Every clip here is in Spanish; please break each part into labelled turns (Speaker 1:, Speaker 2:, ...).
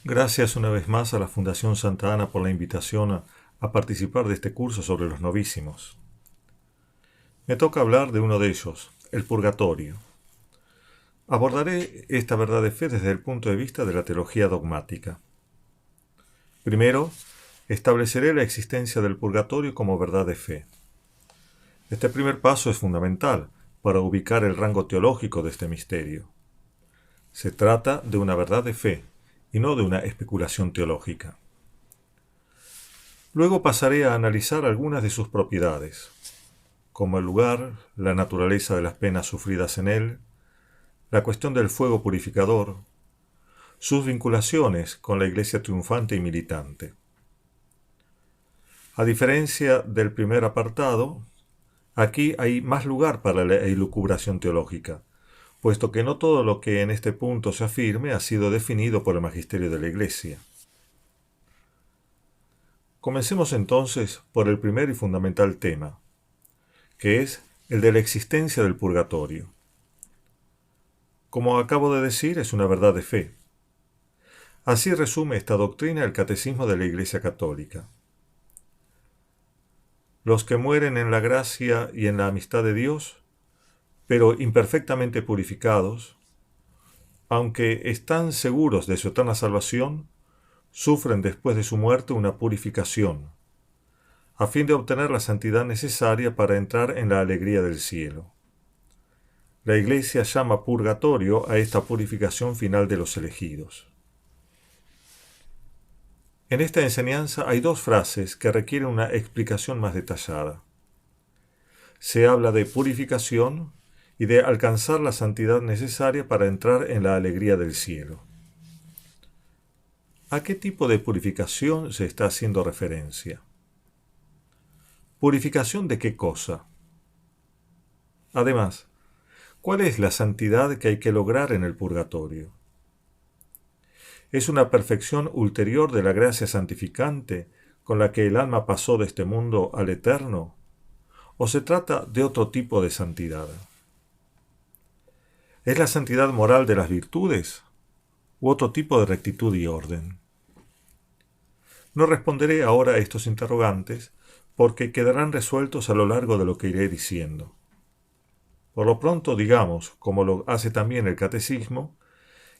Speaker 1: Gracias una vez más a la Fundación Santa Ana por la invitación a participar de este curso sobre los novísimos. Me toca hablar de uno de ellos, el purgatorio. Abordaré esta verdad de fe desde el punto de vista de la teología dogmática. Primero, estableceré la existencia del purgatorio como verdad de fe. Este primer paso es fundamental para ubicar el rango teológico de este misterio. Se trata de una verdad de fe y no de una especulación teológica. Luego pasaré a analizar algunas de sus propiedades, como el lugar, la naturaleza de las penas sufridas en él, la cuestión del fuego purificador, sus vinculaciones con la Iglesia triunfante y militante. A diferencia del primer apartado, aquí hay más lugar para la elucubración teológica, puesto que no todo lo que en este punto se afirme ha sido definido por el magisterio de la Iglesia. Comencemos entonces por el primer y fundamental tema, que es el de la existencia del purgatorio. Como acabo de decir, es una verdad de fe. Así resume esta doctrina el Catecismo de la Iglesia Católica. Los que mueren en la gracia y en la amistad de Dios, pero imperfectamente purificados, aunque están seguros de su eterna salvación, sufren después de su muerte una purificación, a fin de obtener la santidad necesaria para entrar en la alegría del cielo. La Iglesia llama purgatorio a esta purificación final de los elegidos. En esta enseñanza hay dos frases que requieren una explicación más detallada. Se habla de purificación y de alcanzar la santidad necesaria para entrar en la alegría del cielo. ¿A qué tipo de purificación se está haciendo referencia? ¿Purificación de qué cosa? Además, ¿cuál es la santidad que hay que lograr en el purgatorio? ¿Es una perfección ulterior de la gracia santificante con la que el alma pasó de este mundo al eterno? ¿O se trata de otro tipo de santidad? ¿Es la santidad moral de las virtudes? ¿U otro tipo de rectitud y orden? No responderé ahora a estos interrogantes porque quedarán resueltos a lo largo de lo que iré diciendo. Por lo pronto digamos, como lo hace también el Catecismo,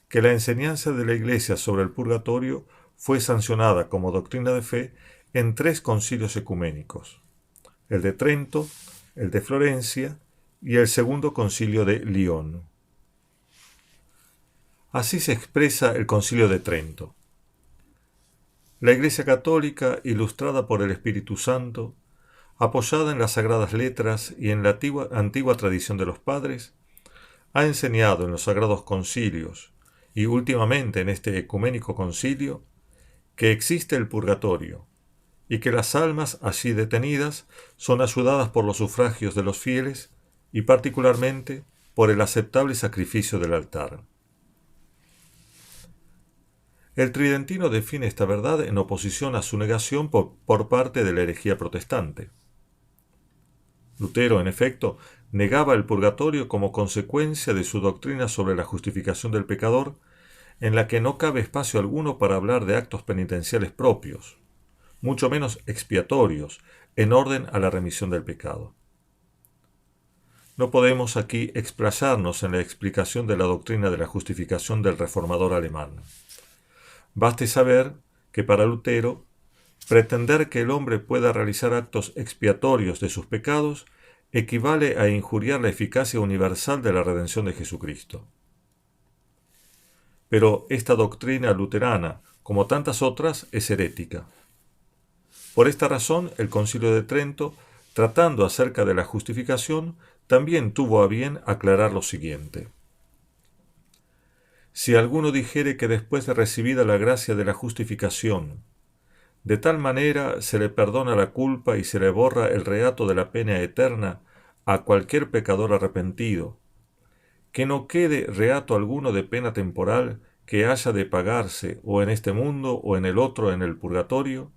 Speaker 1: que la enseñanza de la Iglesia sobre el purgatorio fue sancionada como doctrina de fe en 3 concilios ecuménicos, el de Trento, el de Florencia y el segundo concilio de Lyon. Así se expresa el concilio de Trento. La Iglesia Católica, ilustrada por el Espíritu Santo, apoyada en las Sagradas Letras y en la antigua tradición de los padres, ha enseñado en los Sagrados Concilios y últimamente en este ecuménico concilio, que existe el purgatorio y que las almas allí detenidas son ayudadas por los sufragios de los fieles y particularmente por el aceptable sacrificio del altar. El tridentino define esta verdad en oposición a su negación por parte de la herejía protestante. Lutero, en efecto, negaba el purgatorio como consecuencia de su doctrina sobre la justificación del pecador, en la que no cabe espacio alguno para hablar de actos penitenciales propios, mucho menos expiatorios, en orden a la remisión del pecado. No podemos aquí explayarnos en la explicación de la doctrina de la justificación del reformador alemán. Baste saber que para Lutero, pretender que el hombre pueda realizar actos expiatorios de sus pecados equivale a injuriar la eficacia universal de la redención de Jesucristo. Pero esta doctrina luterana, como tantas otras, es herética. Por esta razón, el Concilio de Trento, tratando acerca de la justificación, también tuvo a bien aclarar lo siguiente. Si alguno dijere que después de recibida la gracia de la justificación, de tal manera se le perdona la culpa y se le borra el reato de la pena eterna a cualquier pecador arrepentido, que no quede reato alguno de pena temporal que haya de pagarse o en este mundo o en el otro en el purgatorio,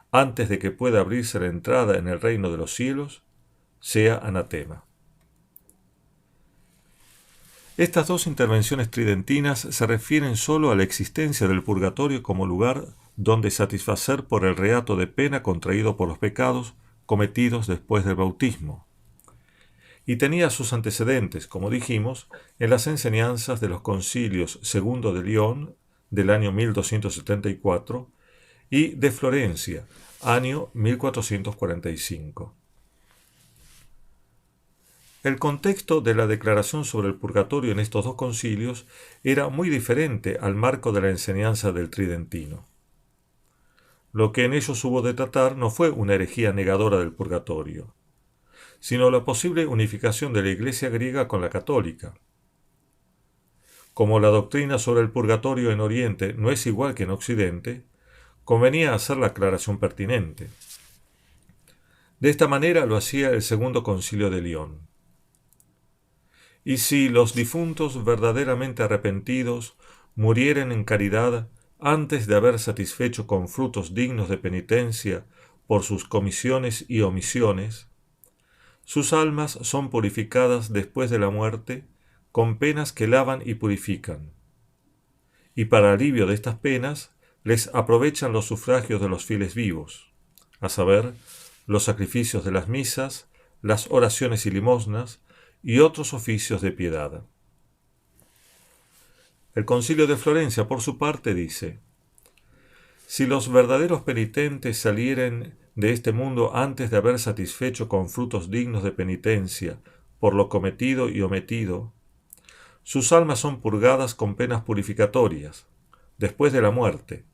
Speaker 1: antes de que pueda abrirse la entrada en el reino de los cielos, sea anatema. Estas dos intervenciones tridentinas se refieren solo a la existencia del purgatorio como lugar donde satisfacer por el reato de pena contraído por los pecados cometidos después del bautismo. Y tenía sus antecedentes, como dijimos, en las enseñanzas de los concilios II de León del año 1274 y de Florencia, año 1445. El contexto de la declaración sobre el purgatorio en estos dos concilios era muy diferente al marco de la enseñanza del tridentino. Lo que en ellos hubo de tratar no fue una herejía negadora del purgatorio, sino la posible unificación de la Iglesia griega con la católica. Como la doctrina sobre el purgatorio en Oriente no es igual que en Occidente, convenía hacer la aclaración pertinente. De esta manera lo hacía el Segundo Concilio de León. Y si los difuntos verdaderamente arrepentidos murieren en caridad antes de haber satisfecho con frutos dignos de penitencia por sus comisiones y omisiones, sus almas son purificadas después de la muerte con penas que lavan y purifican. Y para alivio de estas penas les aprovechan los sufragios de los fieles vivos, a saber, los sacrificios de las misas, las oraciones y limosnas, y otros oficios de piedad. El Concilio de Florencia, por su parte, dice: si los verdaderos penitentes salieren de este mundo antes de haber satisfecho con frutos dignos de penitencia por lo cometido y omitido, sus almas son purgadas con penas purificatorias, después de la muerte,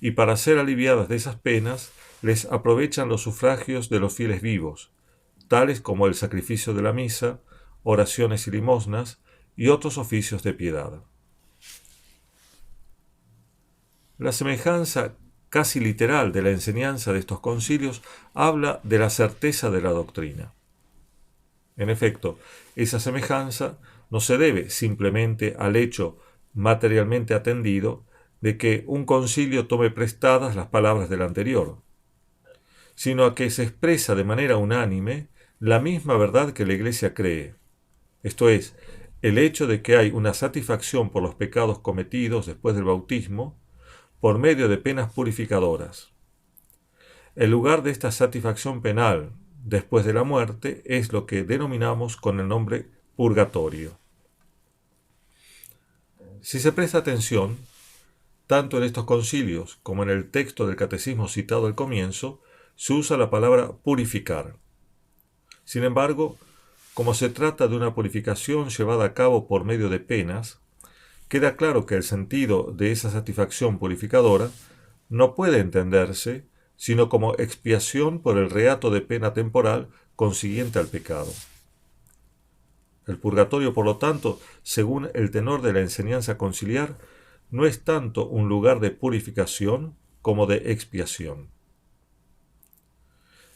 Speaker 1: y para ser aliviadas de esas penas les aprovechan los sufragios de los fieles vivos, tales como el sacrificio de la misa, oraciones y limosnas, y otros oficios de piedad. La semejanza casi literal de la enseñanza de estos concilios habla de la certeza de la doctrina. En efecto, esa semejanza no se debe simplemente al hecho materialmente atendido de que un concilio tome prestadas las palabras del anterior, sino a que se expresa de manera unánime la misma verdad que la Iglesia cree, esto es, el hecho de que hay una satisfacción por los pecados cometidos después del bautismo por medio de penas purificadoras. El lugar de esta satisfacción penal después de la muerte es lo que denominamos con el nombre purgatorio. Si se presta atención, tanto en estos concilios como en el texto del catecismo citado al comienzo, se usa la palabra purificar. Sin embargo, como se trata de una purificación llevada a cabo por medio de penas, queda claro que el sentido de esa satisfacción purificadora no puede entenderse sino como expiación por el reato de pena temporal consiguiente al pecado. El purgatorio, por lo tanto, según el tenor de la enseñanza conciliar, no es tanto un lugar de purificación como de expiación.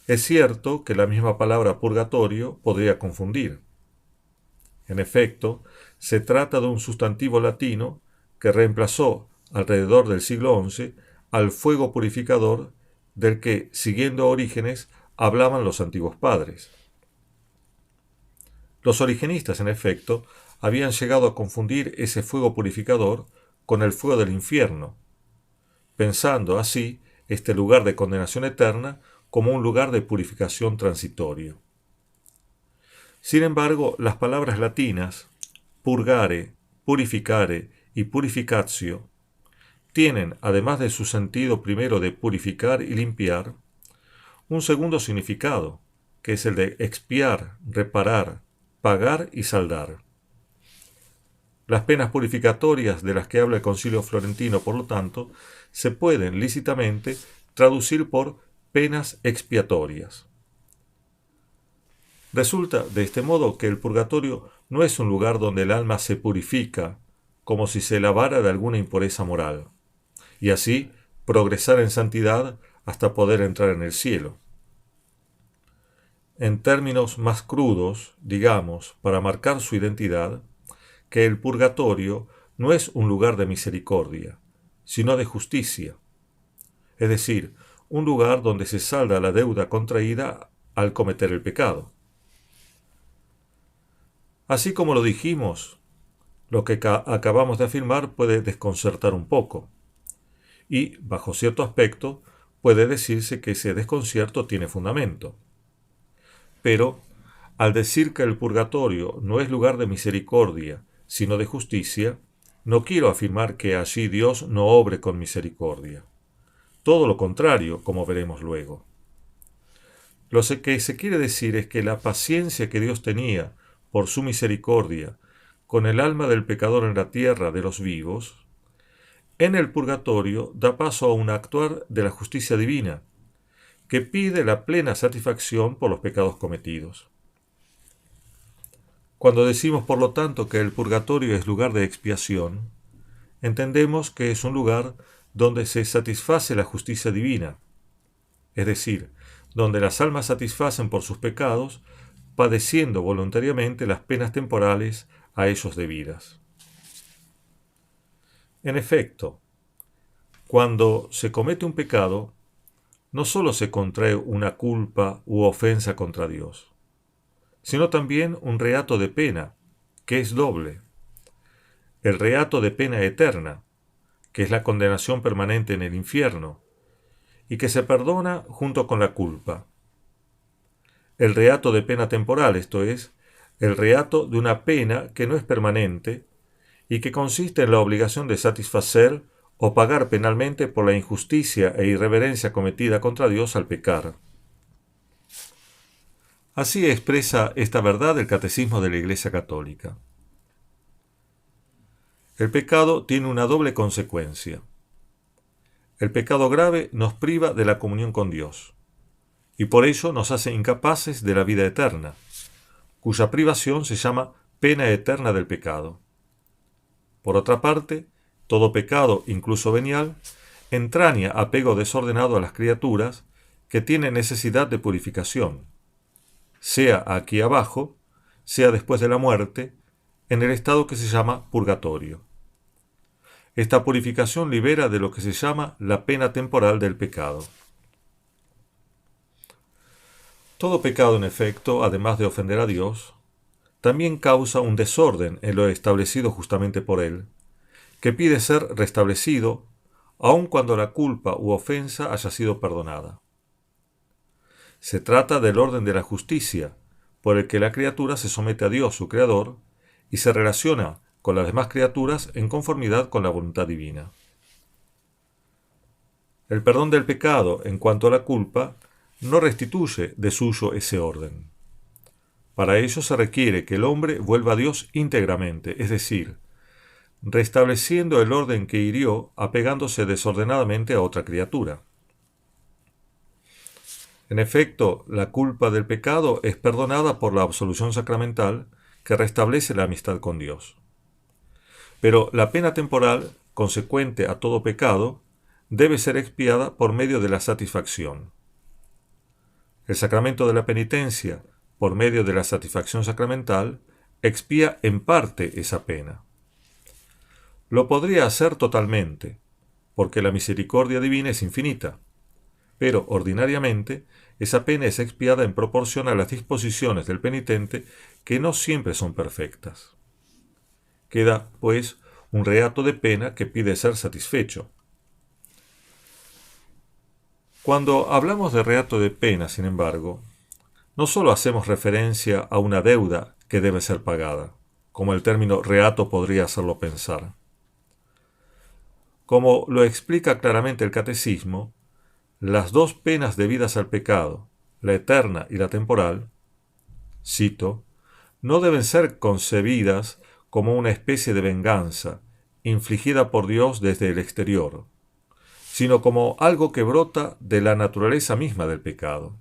Speaker 1: Es cierto que la misma palabra purgatorio podría confundir. En efecto, se trata de un sustantivo latino que reemplazó, alrededor del siglo XI, al fuego purificador del que, siguiendo Orígenes, hablaban los antiguos padres. Los origenistas, en efecto, habían llegado a confundir ese fuego purificador con el fuego del infierno, pensando así este lugar de condenación eterna como un lugar de purificación transitorio. Sin embargo, las palabras latinas purgare, purificare y purificatio tienen, además de su sentido primero de purificar y limpiar, un segundo significado, que es el de expiar, reparar, pagar y saldar. Las penas purificatorias de las que habla el Concilio Florentino, por lo tanto, se pueden lícitamente traducir por penas expiatorias. Resulta de este modo que el purgatorio no es un lugar donde el alma se purifica como si se lavara de alguna impureza moral, y así progresar en santidad hasta poder entrar en el cielo. En términos más crudos, digamos, para marcar su identidad, que el purgatorio no es un lugar de misericordia, sino de justicia, es decir, un lugar donde se salda la deuda contraída al cometer el pecado. Así como lo dijimos, Lo que acabamos de afirmar puede desconcertar un poco, y, bajo cierto aspecto, puede decirse que ese desconcierto tiene fundamento. Pero, al decir que el purgatorio no es lugar de misericordia, sino de justicia, no quiero afirmar que allí Dios no obre con misericordia. Todo lo contrario, como veremos luego. Lo que se quiere decir es que la paciencia que Dios tenía, por su misericordia, con el alma del pecador en la tierra de los vivos, en el purgatorio da paso a un actuar de la justicia divina, que pide la plena satisfacción por los pecados cometidos. Cuando decimos, por lo tanto, que el purgatorio es lugar de expiación, entendemos que es un lugar donde se satisface la justicia divina, es decir, donde las almas satisfacen por sus pecados, padeciendo voluntariamente las penas temporales a ellos debidas. En efecto, cuando se comete un pecado, no solo se contrae una culpa u ofensa contra Dios, sino también un reato de pena, que es doble. El reato de pena eterna, que es la condenación permanente en el infierno, y que se perdona junto con la culpa. El reato de pena temporal, esto es, el reato de una pena que no es permanente y que consiste en la obligación de satisfacer o pagar penalmente por la injusticia e irreverencia cometida contra Dios al pecar. Así expresa esta verdad el Catecismo de la Iglesia Católica. El pecado tiene una doble consecuencia. El pecado grave nos priva de la comunión con Dios, y por ello nos hace incapaces de la vida eterna, cuya privación se llama pena eterna del pecado. Por otra parte, todo pecado, incluso venial, entraña apego desordenado a las criaturas que tienen necesidad de purificación, sea aquí abajo, sea después de la muerte, en el estado que se llama purgatorio. Esta purificación libera de lo que se llama la pena temporal del pecado. Todo pecado, en efecto, además de ofender a Dios, también causa un desorden en lo establecido justamente por Él, que pide ser restablecido, aun cuando la culpa u ofensa haya sido perdonada. Se trata del orden de la justicia, por el que la criatura se somete a Dios, su Creador, y se relaciona con las demás criaturas en conformidad con la voluntad divina. El perdón del pecado en cuanto a la culpa no restituye de suyo ese orden. Para ello se requiere que el hombre vuelva a Dios íntegramente, es decir, restableciendo el orden que hirió apegándose desordenadamente a otra criatura. En efecto, la culpa del pecado es perdonada por la absolución sacramental que restablece la amistad con Dios. Pero la pena temporal, consecuente a todo pecado, debe ser expiada por medio de la satisfacción. El sacramento de la penitencia, por medio de la satisfacción sacramental, expía en parte esa pena. Lo podría hacer totalmente, porque la misericordia divina es infinita, pero ordinariamente esa pena es expiada en proporción a las disposiciones del penitente que no siempre son perfectas. Queda, pues, un reato de pena que pide ser satisfecho. Cuando hablamos de reato de pena, sin embargo, no solo hacemos referencia a una deuda que debe ser pagada, como el término reato podría hacerlo pensar. Como lo explica claramente el Catecismo, las dos penas debidas al pecado, la eterna y la temporal, cito, no deben ser concebidas como una especie de venganza infligida por Dios desde el exterior, sino como algo que brota de la naturaleza misma del pecado.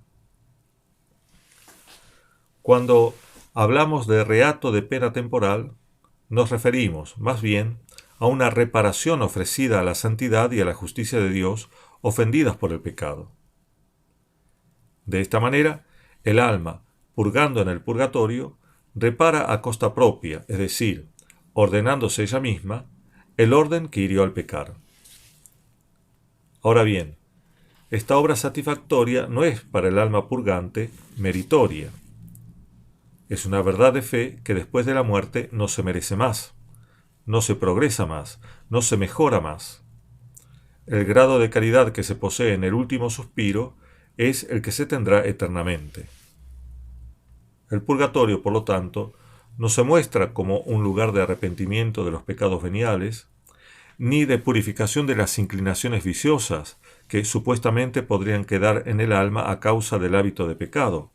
Speaker 1: Cuando hablamos de reato de pena temporal, nos referimos, más bien, a una reparación ofrecida a la santidad y a la justicia de Dios ofendidas por el pecado. De esta manera, el alma, purgando en el purgatorio, repara a costa propia, es decir, ordenándose ella misma, el orden que hirió al pecar. Ahora bien, esta obra satisfactoria no es para el alma purgante meritoria. Es una verdad de fe que después de la muerte no se merece más, no se progresa más, no se mejora más. El grado de caridad que se posee en el último suspiro es el que se tendrá eternamente. El purgatorio, por lo tanto, no se muestra como un lugar de arrepentimiento de los pecados veniales, ni de purificación de las inclinaciones viciosas que supuestamente podrían quedar en el alma a causa del hábito de pecado,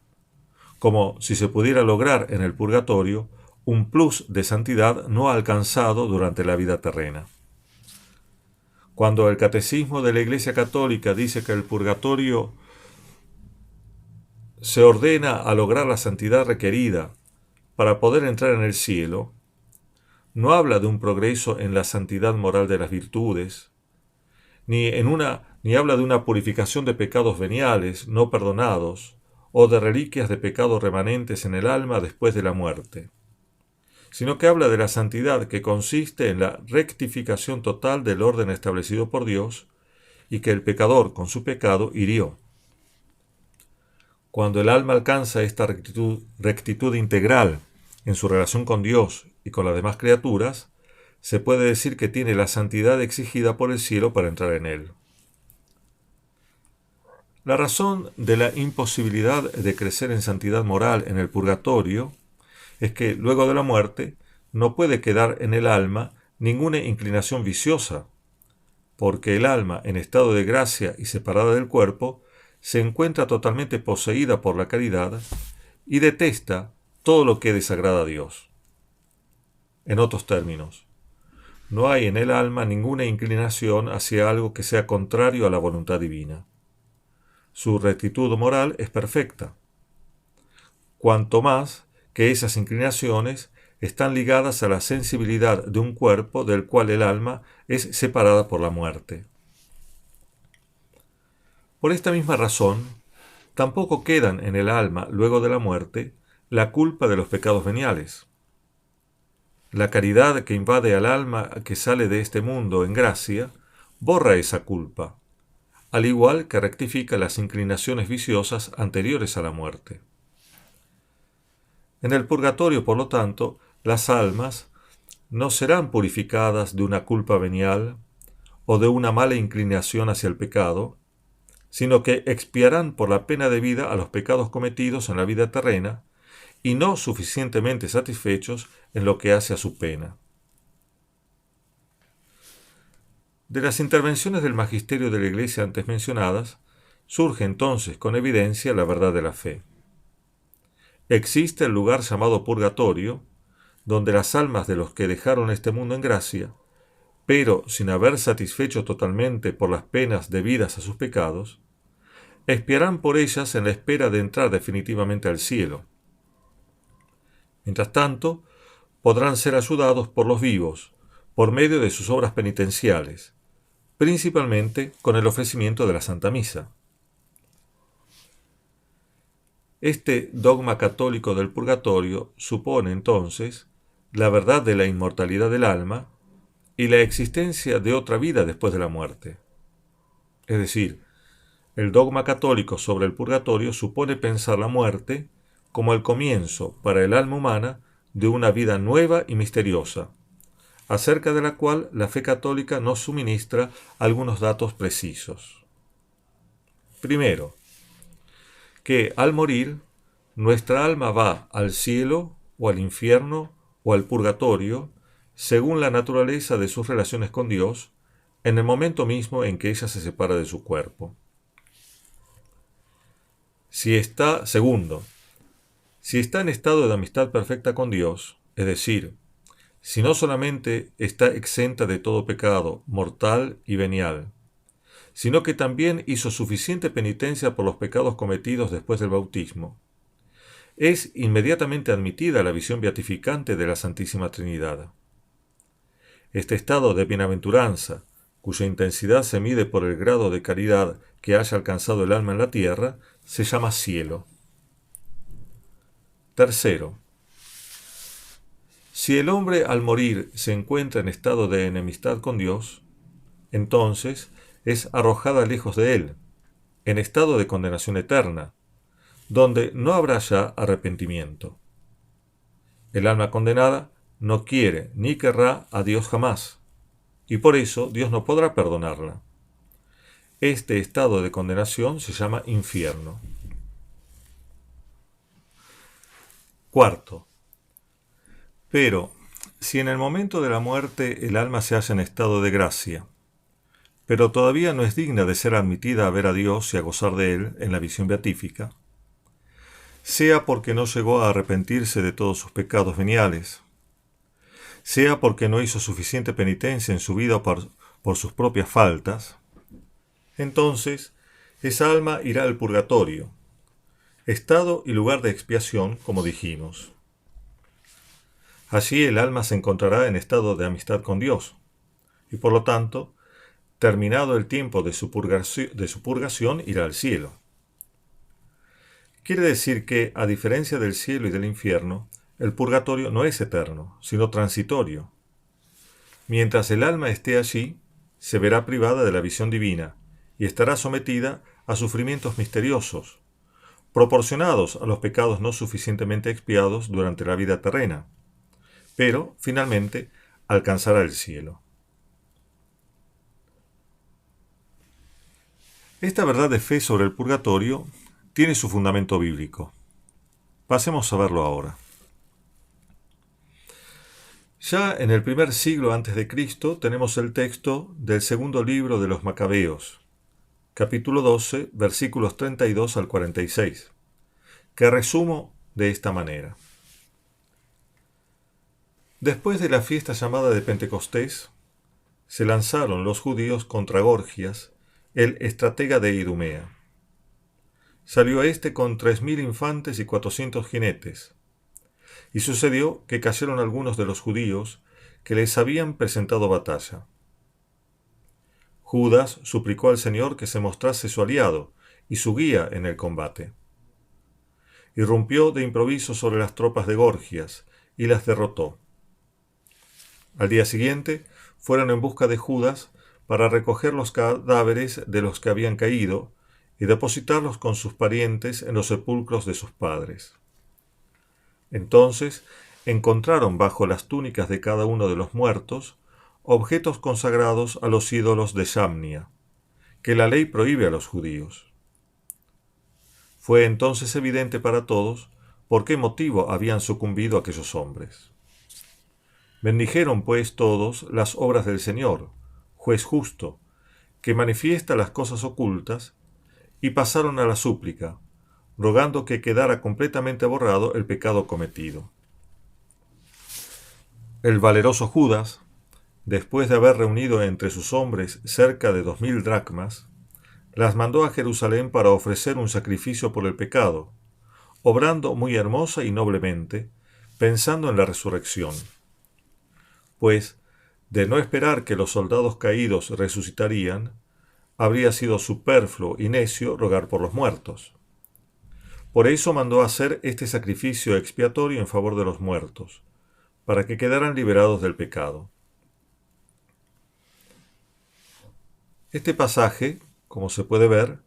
Speaker 1: como si se pudiera lograr en el purgatorio un plus de santidad no alcanzado durante la vida terrena. Cuando el Catecismo de la Iglesia Católica dice que el purgatorio se ordena a lograr la santidad requerida para poder entrar en el cielo, no habla de un progreso en la santidad moral de las virtudes, ni habla de una purificación de pecados veniales no perdonados o de reliquias de pecados remanentes en el alma después de la muerte, sino que habla de la santidad que consiste en la rectificación total del orden establecido por Dios y que el pecador con su pecado hirió. Cuando el alma alcanza esta rectitud integral en su relación con Dios y con las demás criaturas, se puede decir que tiene la santidad exigida por el cielo para entrar en él. La razón de la imposibilidad de crecer en santidad moral en el purgatorio es que luego de la muerte no puede quedar en el alma ninguna inclinación viciosa, porque el alma, en estado de gracia y separada del cuerpo, se encuentra totalmente poseída por la caridad y detesta todo lo que desagrada a Dios. En otros términos, no hay en el alma ninguna inclinación hacia algo que sea contrario a la voluntad divina. Su rectitud moral es perfecta, cuanto más que esas inclinaciones están ligadas a la sensibilidad de un cuerpo del cual el alma es separada por la muerte. Por esta misma razón, tampoco quedan en el alma, luego de la muerte, la culpa de los pecados veniales. La caridad que invade al alma que sale de este mundo en gracia, borra esa culpa, al igual que rectifica las inclinaciones viciosas anteriores a la muerte. En el purgatorio, por lo tanto, las almas no serán purificadas de una culpa venial o de una mala inclinación hacia el pecado, sino que expiarán por la pena debida a los pecados cometidos en la vida terrena y no suficientemente satisfechos en lo que hace a su pena. De las intervenciones del magisterio de la Iglesia antes mencionadas, surge entonces con evidencia la verdad de la fe. Existe el lugar llamado purgatorio, donde las almas de los que dejaron este mundo en gracia, pero sin haber satisfecho totalmente por las penas debidas a sus pecados, expiarán por ellas en la espera de entrar definitivamente al cielo. Mientras tanto, podrán ser ayudados por los vivos, por medio de sus obras penitenciales, principalmente con el ofrecimiento de la Santa Misa. Este dogma católico del purgatorio supone entonces la verdad de la inmortalidad del alma y la existencia de otra vida después de la muerte. Es decir, el dogma católico sobre el purgatorio supone pensar la muerte como el comienzo para el alma humana de una vida nueva y misteriosa, acerca de la cual la fe católica nos suministra algunos datos precisos. Primero, que al morir, nuestra alma va al cielo o al infierno o al purgatorio, según la naturaleza de sus relaciones con Dios, en el momento mismo en que ella se separa de su cuerpo. Segundo, si está en estado de amistad perfecta con Dios, es decir, si no solamente está exenta de todo pecado mortal y venial, sino que también hizo suficiente penitencia por los pecados cometidos después del bautismo, es inmediatamente admitida la visión beatificante de la Santísima Trinidad. Este estado de bienaventuranza, cuya intensidad se mide por el grado de caridad que haya alcanzado el alma en la tierra, se llama cielo. Tercero, si el hombre al morir se encuentra en estado de enemistad con Dios, entonces es arrojada lejos de él, en estado de condenación eterna, donde no habrá ya arrepentimiento. El alma condenada no quiere ni querrá a Dios jamás, y por eso Dios no podrá perdonarla. Este estado de condenación se llama infierno. Cuarto, pero si en el momento de la muerte el alma se halla en estado de gracia, pero todavía no es digna de ser admitida a ver a Dios y a gozar de Él en la visión beatífica, sea porque no llegó a arrepentirse de todos sus pecados veniales, sea porque no hizo suficiente penitencia en su vida por sus propias faltas, entonces esa alma irá al purgatorio, estado y lugar de expiación, como dijimos. Allí el alma se encontrará en estado de amistad con Dios, y por lo tanto, terminado el tiempo de su purgación, irá al cielo. Quiere decir que, a diferencia del cielo y del infierno, el purgatorio no es eterno, sino transitorio. Mientras el alma esté allí, se verá privada de la visión divina y estará sometida a sufrimientos misteriosos, proporcionados a los pecados no suficientemente expiados durante la vida terrena, pero, finalmente, alcanzará el cielo. Esta verdad de fe sobre el purgatorio tiene su fundamento bíblico. Pasemos a verlo ahora. Ya en el primer siglo antes de Cristo tenemos el texto del segundo libro de los Macabeos, capítulo 12, versículos 32 al 46, que resumo de esta manera. Después de la fiesta llamada de Pentecostés, se lanzaron los judíos contra Gorgias, el estratega de Idumea. Salió éste con 3.000 infantes y 400 jinetes. Y sucedió que cayeron algunos de los judíos que les habían presentado batalla. Judas suplicó al Señor que se mostrase su aliado y su guía en el combate. Irrumpió de improviso sobre las tropas de Gorgias y las derrotó. Al día siguiente fueron en busca de Judas para recoger los cadáveres de los que habían caído y depositarlos con sus parientes en los sepulcros de sus padres. Entonces encontraron bajo las túnicas de cada uno de los muertos objetos consagrados a los ídolos de Samnia, que la ley prohíbe a los judíos. Fue entonces evidente para todos por qué motivo habían sucumbido aquellos hombres. Bendijeron pues todos las obras del Señor, juez justo, que manifiesta las cosas ocultas, y pasaron a la súplica, rogando que quedara completamente borrado el pecado cometido. El valeroso Judas, después de haber reunido entre sus hombres cerca de 2.000 dracmas, las mandó a Jerusalén para ofrecer un sacrificio por el pecado, obrando muy hermosa y noblemente, pensando en la resurrección. Pues, de no esperar que los soldados caídos resucitarían, habría sido superfluo y necio rogar por los muertos. Por eso mandó hacer este sacrificio expiatorio en favor de los muertos, para que quedaran liberados del pecado. Este pasaje, como se puede ver,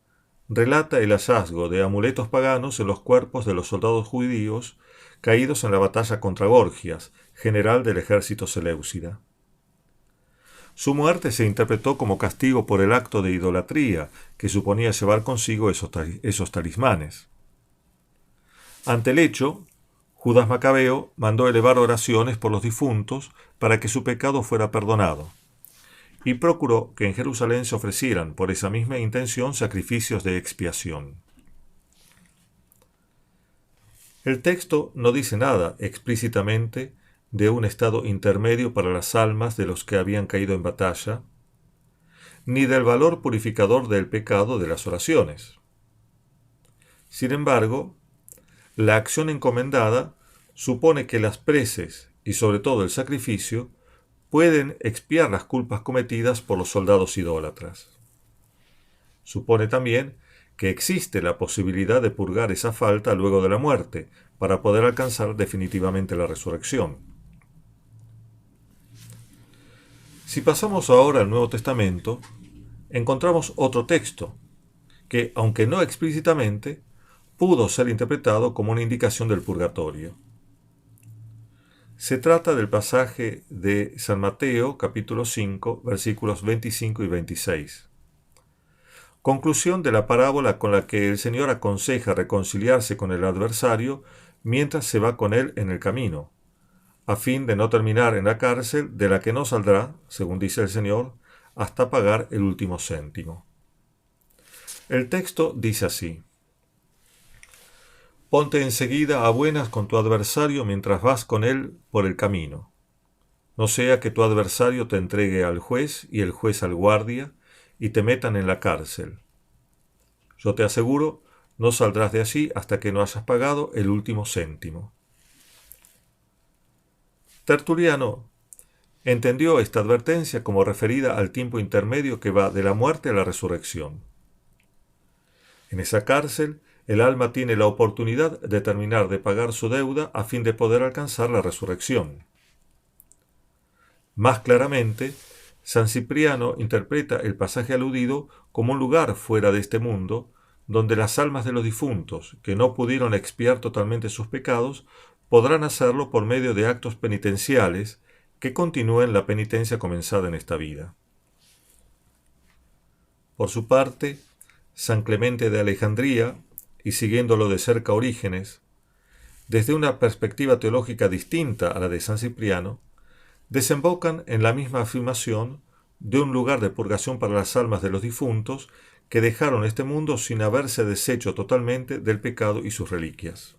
Speaker 1: relata el hallazgo de amuletos paganos en los cuerpos de los soldados judíos caídos en la batalla contra Gorgias, general del ejército seleucida. Su muerte se interpretó como castigo por el acto de idolatría que suponía llevar consigo esos talismanes. Ante el hecho, Judas Macabeo mandó elevar oraciones por los difuntos para que su pecado fuera perdonado, y procuró que en Jerusalén se ofrecieran por esa misma intención sacrificios de expiación. El texto no dice nada explícitamente de un estado intermedio para las almas de los que habían caído en batalla, ni del valor purificador del pecado de las oraciones. Sin embargo, la acción encomendada supone que las preces y sobre todo el sacrificio pueden expiar las culpas cometidas por los soldados idólatras. Supone también que existe la posibilidad de purgar esa falta luego de la muerte, para poder alcanzar definitivamente la resurrección. Si pasamos ahora al Nuevo Testamento, encontramos otro texto, que, aunque no explícitamente, pudo ser interpretado como una indicación del purgatorio. Se trata del pasaje de San Mateo, capítulo 5, versículos 25 y 26. Conclusión de la parábola con la que el Señor aconseja reconciliarse con el adversario mientras se va con él en el camino, a fin de no terminar en la cárcel de la que no saldrá, según dice el Señor, hasta pagar el último céntimo. El texto dice así: Ponte enseguida a buenas con tu adversario mientras vas con él por el camino. No sea que tu adversario te entregue al juez y el juez al guardia y te metan en la cárcel. Yo te aseguro, no saldrás de allí hasta que no hayas pagado el último céntimo. Tertuliano entendió esta advertencia como referida al tiempo intermedio que va de la muerte a la resurrección. En esa cárcel, el alma tiene la oportunidad de terminar de pagar su deuda a fin de poder alcanzar la resurrección. Más claramente, San Cipriano interpreta el pasaje aludido como un lugar fuera de este mundo, donde las almas de los difuntos, que no pudieron expiar totalmente sus pecados, podrán hacerlo por medio de actos penitenciales que continúen la penitencia comenzada en esta vida. Por su parte, San Clemente de Alejandría, y siguiéndolo de cerca Orígenes, desde una perspectiva teológica distinta a la de San Cipriano, desembocan en la misma afirmación de un lugar de purgación para las almas de los difuntos que dejaron este mundo sin haberse deshecho totalmente del pecado y sus reliquias.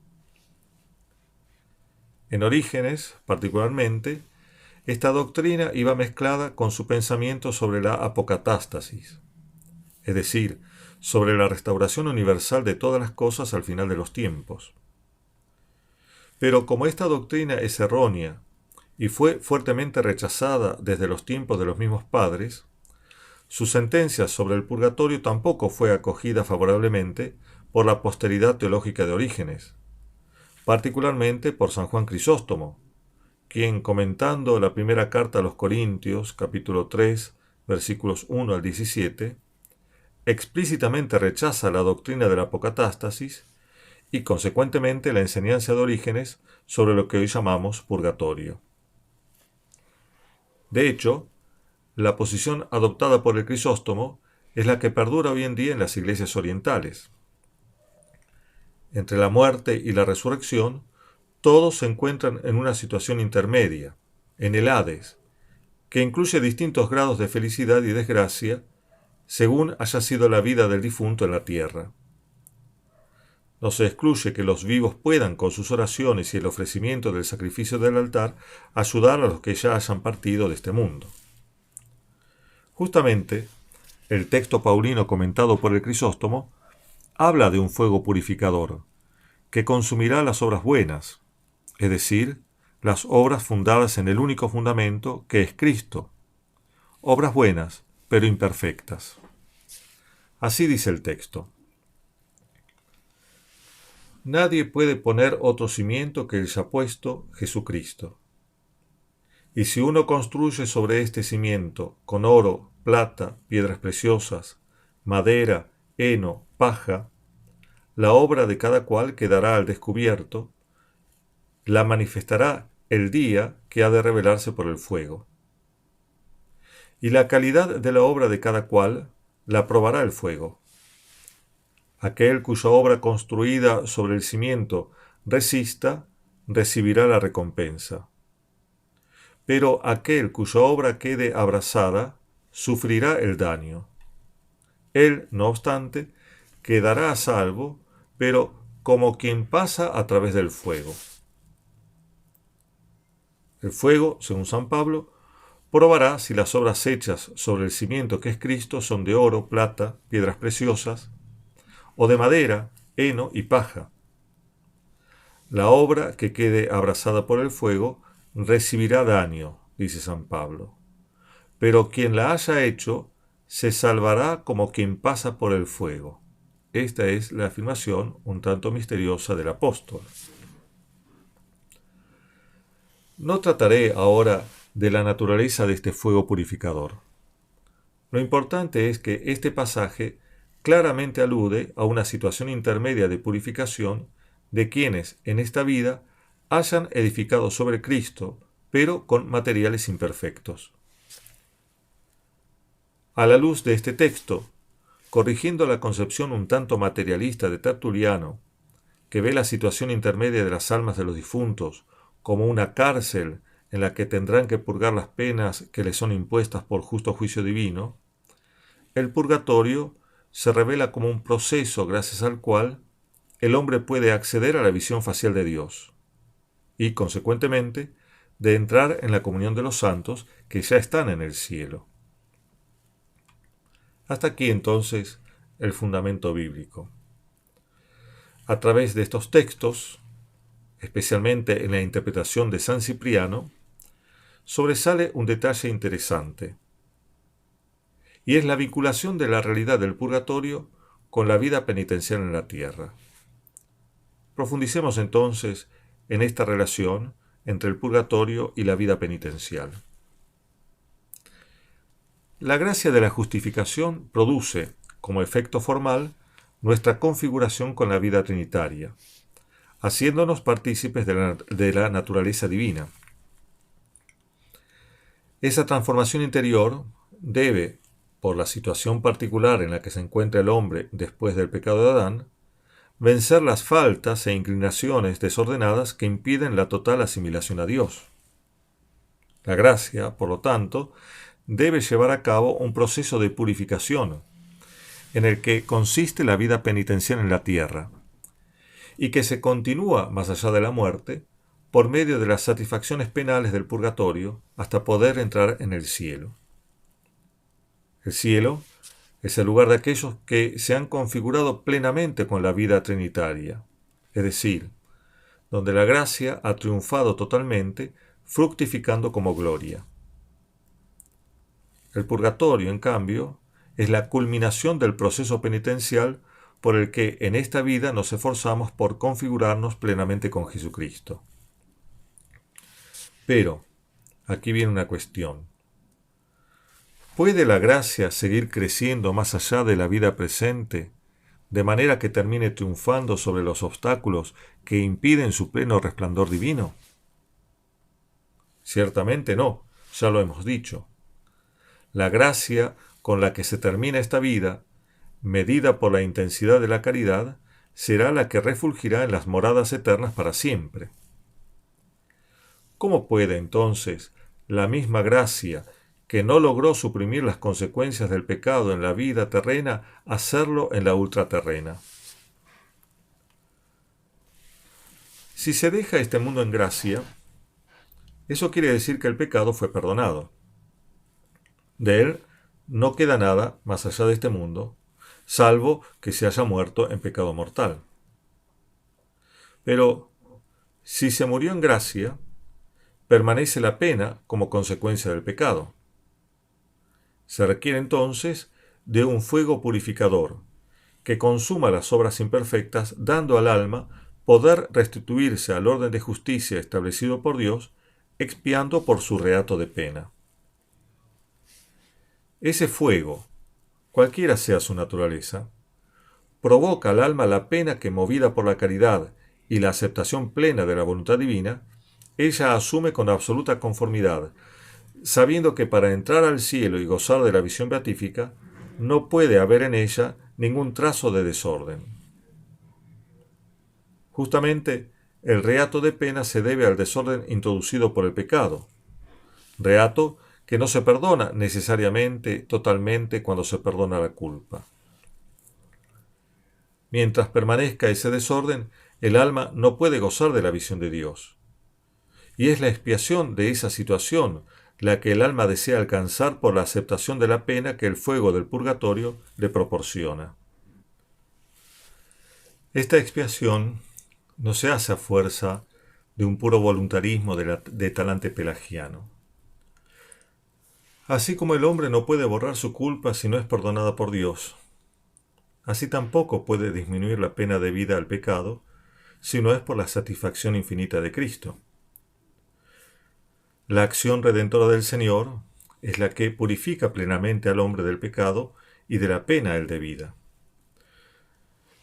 Speaker 1: En Orígenes, particularmente, esta doctrina iba mezclada con su pensamiento sobre la apocatástasis, es decir, sobre la restauración universal de todas las cosas al final de los tiempos. Pero como esta doctrina es errónea y fue fuertemente rechazada desde los tiempos de los mismos padres, su sentencia sobre el purgatorio tampoco fue acogida favorablemente por la posteridad teológica de Orígenes, particularmente por San Juan Crisóstomo, quien, comentando la primera carta a los Corintios, capítulo 3, versículos 1 al 17, explícitamente rechaza la doctrina de la apocatástasis y, consecuentemente, la enseñanza de Orígenes sobre lo que hoy llamamos purgatorio. De hecho, la posición adoptada por el Crisóstomo es la que perdura hoy en día en las iglesias orientales. Entre la muerte y la resurrección, todos se encuentran en una situación intermedia, en el Hades, que incluye distintos grados de felicidad y desgracia según haya sido la vida del difunto en la tierra. No se excluye que los vivos puedan, con sus oraciones y el ofrecimiento del sacrificio del altar, ayudar a los que ya hayan partido de este mundo. Justamente, el texto paulino comentado por el Crisóstomo habla de un fuego purificador, que consumirá las obras buenas, es decir, las obras fundadas en el único fundamento que es Cristo, obras buenas, pero imperfectas. Así dice el texto: Nadie puede poner otro cimiento que el ya puesto, Jesucristo. Y si uno construye sobre este cimiento con oro, plata, piedras preciosas, madera, heno, paja, la obra de cada cual quedará al descubierto, la manifestará el día que ha de revelarse por el fuego. Y la calidad de la obra de cada cual la probará el fuego. Aquel cuya obra construida sobre el cimiento resista, recibirá la recompensa. Pero aquel cuya obra quede abrasada, sufrirá el daño. Él, no obstante, quedará a salvo, pero como quien pasa a través del fuego. El fuego, según San Pablo, probará si las obras hechas sobre el cimiento que es Cristo son de oro, plata, piedras preciosas, o de madera, heno y paja. La obra que quede abrasada por el fuego recibirá daño, dice San Pablo, pero quien la haya hecho se salvará como quien pasa por el fuego. Esta es la afirmación un tanto misteriosa del apóstol. No trataré ahora de la naturaleza de este fuego purificador. Lo importante es que este pasaje claramente alude a una situación intermedia de purificación de quienes en esta vida hayan edificado sobre Cristo, pero con materiales imperfectos. A la luz de este texto, corrigiendo la concepción un tanto materialista de Tertuliano, que ve la situación intermedia de las almas de los difuntos como una cárcel en la que tendrán que purgar las penas que les son impuestas por justo juicio divino, el purgatorio se revela como un proceso gracias al cual el hombre puede acceder a la visión facial de Dios y, consecuentemente, de entrar en la comunión de los santos que ya están en el cielo. Hasta aquí, entonces, el fundamento bíblico. A través de estos textos, especialmente en la interpretación de San Cipriano, sobresale un detalle interesante, y es la vinculación de la realidad del purgatorio con la vida penitencial en la tierra. Profundicemos entonces en esta relación entre el purgatorio y la vida penitencial. La gracia de la justificación produce, como efecto formal, nuestra configuración con la vida trinitaria, haciéndonos partícipes de la naturaleza divina. Esa transformación interior debe, por la situación particular en la que se encuentra el hombre después del pecado de Adán, vencer las faltas e inclinaciones desordenadas que impiden la total asimilación a Dios. La gracia, por lo tanto, debe llevar a cabo un proceso de purificación, en el que consiste la vida penitencial en la tierra, y que se continúa más allá de la muerte, por medio de las satisfacciones penales del purgatorio, hasta poder entrar en el cielo. El cielo es el lugar de aquellos que se han configurado plenamente con la vida trinitaria, es decir, donde la gracia ha triunfado totalmente, fructificando como gloria. El purgatorio, en cambio, es la culminación del proceso penitencial por el que en esta vida nos esforzamos por configurarnos plenamente con Jesucristo. Pero, aquí viene una cuestión. ¿Puede la gracia seguir creciendo más allá de la vida presente, de manera que termine triunfando sobre los obstáculos que impiden su pleno resplandor divino? Ciertamente no, ya lo hemos dicho. La gracia con la que se termina esta vida, medida por la intensidad de la caridad, será la que refulgirá en las moradas eternas para siempre. ¿Cómo puede, entonces, la misma gracia que no logró suprimir las consecuencias del pecado en la vida terrena, hacerlo en la ultraterrena? Si se deja este mundo en gracia, eso quiere decir que el pecado fue perdonado. De él no queda nada más allá de este mundo, salvo que se haya muerto en pecado mortal. Pero, si se murió en gracia, permanece la pena como consecuencia del pecado. Se requiere entonces de un fuego purificador, que consuma las obras imperfectas, dando al alma poder restituirse al orden de justicia establecido por Dios, expiando por su reato de pena. Ese fuego, cualquiera sea su naturaleza, provoca al alma la pena que, movida por la caridad y la aceptación plena de la voluntad divina, ella asume con absoluta conformidad, sabiendo que para entrar al cielo y gozar de la visión beatífica, no puede haber en ella ningún trazo de desorden. Justamente, el reato de pena se debe al desorden introducido por el pecado, reato que no se perdona necesariamente totalmente cuando se perdona la culpa. Mientras permanezca ese desorden, el alma no puede gozar de la visión de Dios. Y es la expiación de esa situación la que el alma desea alcanzar por la aceptación de la pena que el fuego del purgatorio le proporciona. Esta expiación no se hace a fuerza de un puro voluntarismo de talante pelagiano. Así como el hombre no puede borrar su culpa si no es perdonada por Dios, así tampoco puede disminuir la pena debida al pecado si no es por la satisfacción infinita de Cristo. La acción redentora del Señor es la que purifica plenamente al hombre del pecado y de la pena él debida.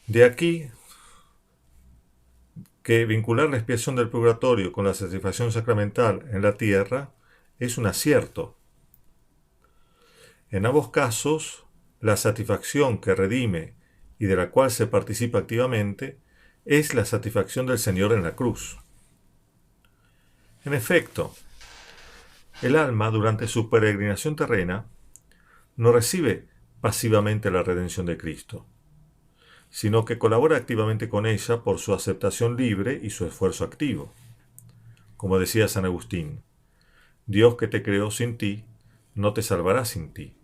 Speaker 1: De aquí que vincular la expiación del purgatorio con la satisfacción sacramental en la tierra es un acierto. En ambos casos, la satisfacción que redime y de la cual se participa activamente es la satisfacción del Señor en la cruz. En efecto, el alma durante su peregrinación terrena no recibe pasivamente la redención de Cristo, sino que colabora activamente con ella por su aceptación libre y su esfuerzo activo. Como decía San Agustín, Dios que te creó sin ti, no te salvará sin ti.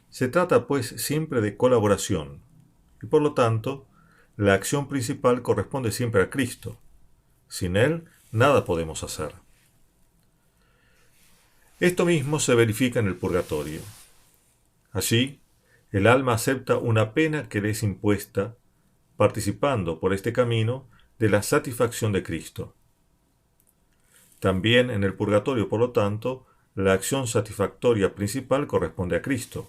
Speaker 1: Se trata pues siempre de colaboración, y por lo tanto, la acción principal corresponde siempre a Cristo. Sin Él, nada podemos hacer. Esto mismo se verifica en el purgatorio. Allí, el alma acepta una pena que le es impuesta, participando por este camino de la satisfacción de Cristo. También en el purgatorio, por lo tanto, la acción satisfactoria principal corresponde a Cristo.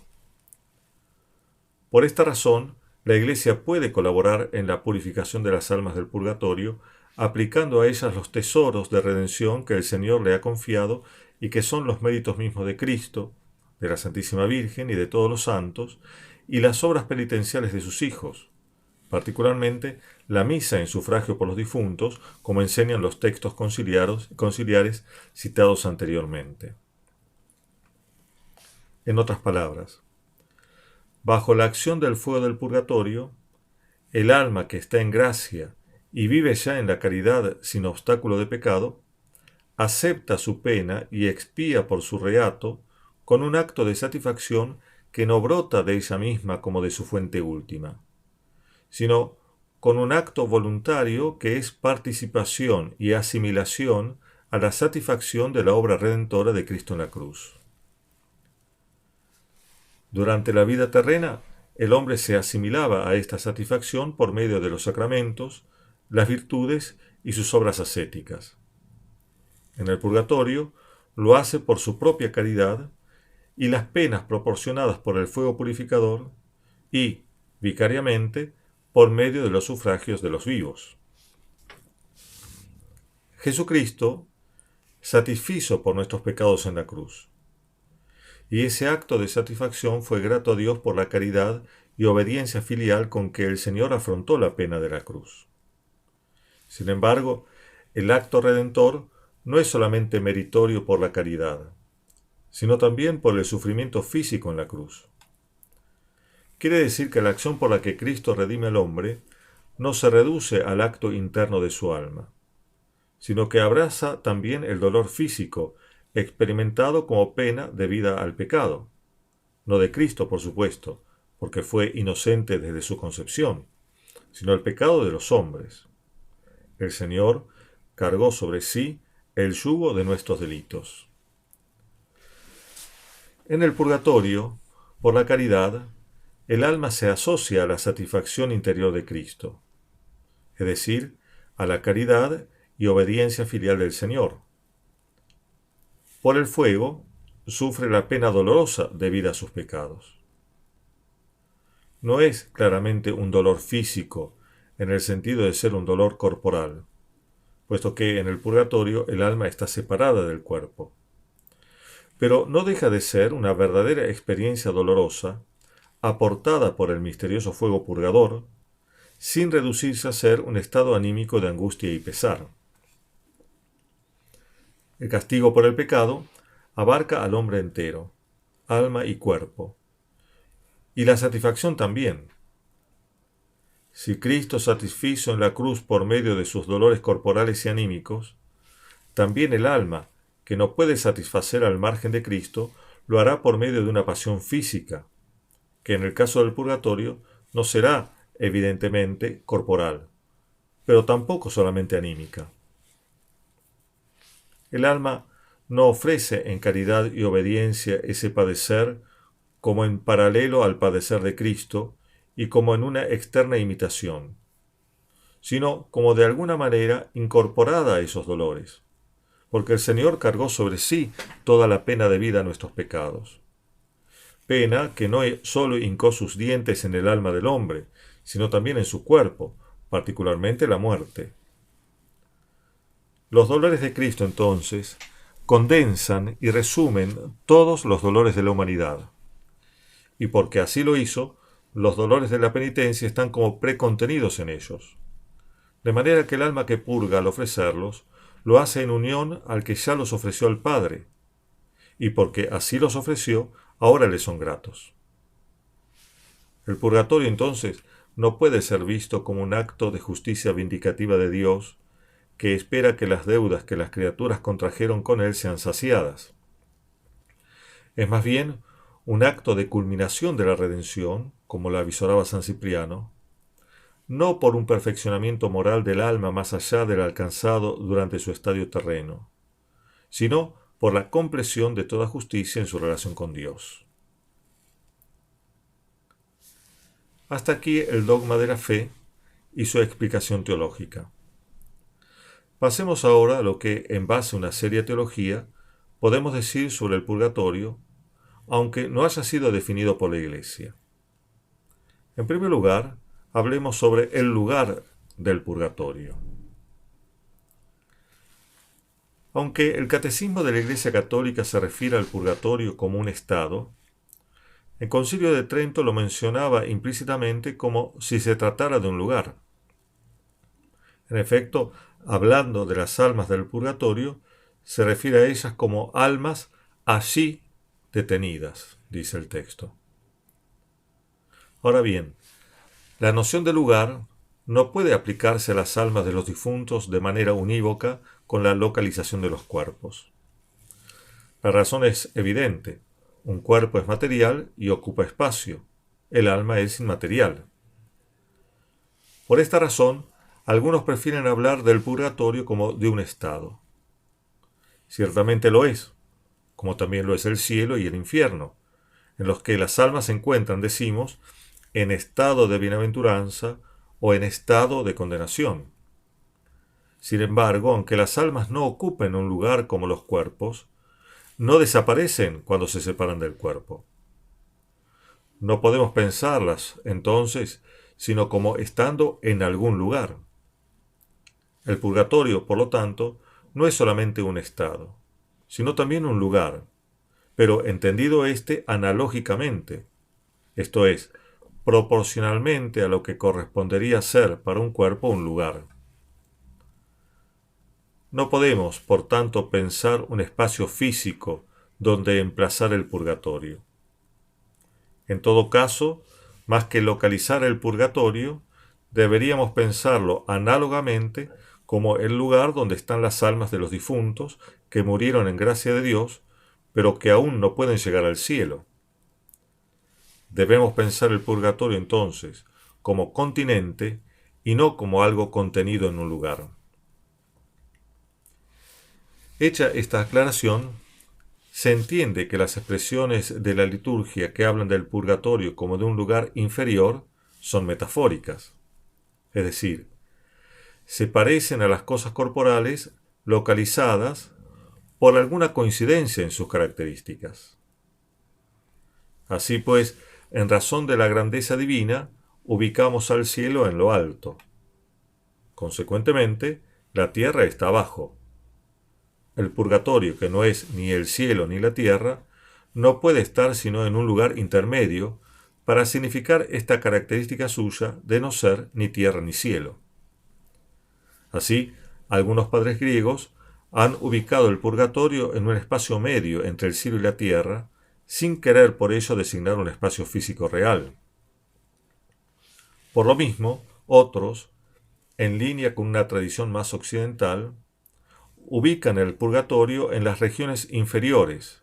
Speaker 1: Por esta razón, la Iglesia puede colaborar en la purificación de las almas del purgatorio, aplicando a ellas los tesoros de redención que el Señor le ha confiado y que son los méritos mismos de Cristo, de la Santísima Virgen y de todos los santos, y las obras penitenciales de sus hijos, particularmente la misa en sufragio por los difuntos, como enseñan los textos conciliares citados anteriormente. En otras palabras, bajo la acción del fuego del purgatorio, el alma que está en gracia y vive ya en la caridad sin obstáculo de pecado, acepta su pena y expía por su reato con un acto de satisfacción que no brota de ella misma como de su fuente última, sino con un acto voluntario que es participación y asimilación a la satisfacción de la obra redentora de Cristo en la cruz. Durante la vida terrena, el hombre se asimilaba a esta satisfacción por medio de los sacramentos, las virtudes y sus obras ascéticas. En el purgatorio lo hace por su propia caridad y las penas proporcionadas por el fuego purificador y, vicariamente, por medio de los sufragios de los vivos. Jesucristo satisfizo por nuestros pecados en la cruz. Y ese acto de satisfacción fue grato a Dios por la caridad y obediencia filial con que el Señor afrontó la pena de la cruz. Sin embargo, el acto redentor no es solamente meritorio por la caridad, sino también por el sufrimiento físico en la cruz. Quiere decir que la acción por la que Cristo redime al hombre no se reduce al acto interno de su alma, sino que abraza también el dolor físico experimentado como pena debida al pecado, no de Cristo, por supuesto, porque fue inocente desde su concepción, sino el pecado de los hombres. El Señor cargó sobre sí el yugo de nuestros delitos. En el purgatorio, por la caridad, el alma se asocia a la satisfacción interior de Cristo, es decir, a la caridad y obediencia filial del Señor. Por el fuego, sufre la pena dolorosa debida a sus pecados. No es claramente un dolor físico, en el sentido de ser un dolor corporal, puesto que en el purgatorio el alma está separada del cuerpo. Pero no deja de ser una verdadera experiencia dolorosa, aportada por el misterioso fuego purgador, sin reducirse a ser un estado anímico de angustia y pesar. El castigo por el pecado abarca al hombre entero, alma y cuerpo, y la satisfacción también. Si Cristo satisfizo en la cruz por medio de sus dolores corporales y anímicos, también el alma, que no puede satisfacer al margen de Cristo, lo hará por medio de una pasión física, que en el caso del purgatorio no será evidentemente corporal, pero tampoco solamente anímica. El alma no ofrece en caridad y obediencia ese padecer como en paralelo al padecer de Cristo y como en una externa imitación, sino como de alguna manera incorporada a esos dolores, porque el Señor cargó sobre sí toda la pena debida a nuestros pecados. Pena que no solo hincó sus dientes en el alma del hombre, sino también en su cuerpo, particularmente la muerte. Los dolores de Cristo, entonces, condensan y resumen todos los dolores de la humanidad. Y porque así lo hizo, los dolores de la penitencia están como precontenidos en ellos. De manera que el alma que purga al ofrecerlos, lo hace en unión al que ya los ofreció al Padre. Y porque así los ofreció, ahora le son gratos. El purgatorio, entonces, no puede ser visto como un acto de justicia vindicativa de Dios, que espera que las deudas que las criaturas contrajeron con él sean saciadas. Es más bien un acto de culminación de la redención, como la avisoraba San Cipriano, no por un perfeccionamiento moral del alma más allá del alcanzado durante su estadio terreno, sino por la compleción de toda justicia en su relación con Dios. Hasta aquí el dogma de la fe y su explicación teológica. Pasemos ahora a lo que, en base a una seria teología, podemos decir sobre el purgatorio, aunque no haya sido definido por la Iglesia. En primer lugar, hablemos sobre el lugar del purgatorio. Aunque el Catecismo de la Iglesia Católica se refiere al purgatorio como un estado, el Concilio de Trento lo mencionaba implícitamente como si se tratara de un lugar. En efecto, hablando de las almas del purgatorio, se refiere a ellas como almas allí detenidas, dice el texto. Ahora bien, la noción de lugar no puede aplicarse a las almas de los difuntos de manera unívoca con la localización de los cuerpos. La razón es evidente. Un cuerpo es material y ocupa espacio. El alma es inmaterial. Por esta razón, algunos prefieren hablar del purgatorio como de un estado. Ciertamente lo es, como también lo es el cielo y el infierno, en los que las almas se encuentran, decimos, en estado de bienaventuranza o en estado de condenación. Sin embargo, aunque las almas no ocupen un lugar como los cuerpos, no desaparecen cuando se separan del cuerpo. No podemos pensarlas, entonces, sino como estando en algún lugar. El purgatorio, por lo tanto, no es solamente un estado, sino también un lugar, pero entendido analógicamente, esto es, proporcionalmente a lo que correspondería ser para un cuerpo un lugar. No podemos, por tanto, pensar un espacio físico donde emplazar el purgatorio. En todo caso, más que localizar el purgatorio, deberíamos pensarlo análogamente como el lugar donde están las almas de los difuntos que murieron en gracia de Dios, pero que aún no pueden llegar al cielo. Debemos pensar el purgatorio entonces como continente y no como algo contenido en un lugar. Hecha esta aclaración, se entiende que las expresiones de la liturgia que hablan del purgatorio como de un lugar inferior son metafóricas, es decir, se parecen a las cosas corporales localizadas por alguna coincidencia en sus características. Así pues, en razón de la grandeza divina, ubicamos al cielo en lo alto. Consecuentemente, la tierra está abajo. El purgatorio, que no es ni el cielo ni la tierra, no puede estar sino en un lugar intermedio para significar esta característica suya de no ser ni tierra ni cielo. Así, algunos padres griegos han ubicado el purgatorio en un espacio medio entre el cielo y la tierra, sin querer por ello designar un espacio físico real. Por lo mismo, otros, en línea con una tradición más occidental, ubican el purgatorio en las regiones inferiores,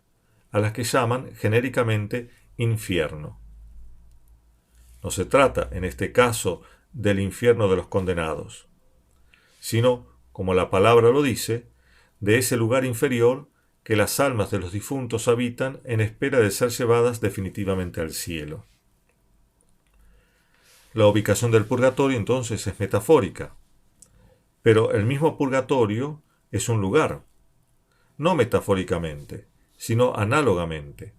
Speaker 1: a las que llaman genéricamente infierno. No se trata, en este caso, del infierno de los condenados, sino, como la palabra lo dice, de ese lugar inferior que las almas de los difuntos habitan en espera de ser llevadas definitivamente al cielo. La ubicación del purgatorio entonces es metafórica, pero el mismo purgatorio es un lugar, no metafóricamente, sino análogamente,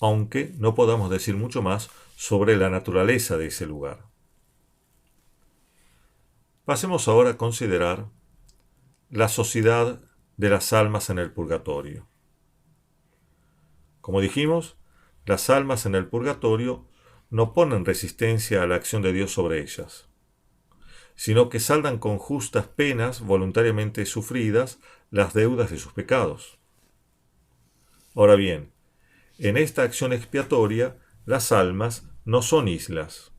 Speaker 1: aunque no podamos decir mucho más sobre la naturaleza de ese lugar. Pasemos ahora a considerar la sociedad de las almas en el purgatorio. Como dijimos, las almas en el purgatorio no ponen resistencia a la acción de Dios sobre ellas, sino que saldan con justas penas voluntariamente sufridas las deudas de sus pecados. Ahora bien, en esta acción expiatoria, las almas no son islas.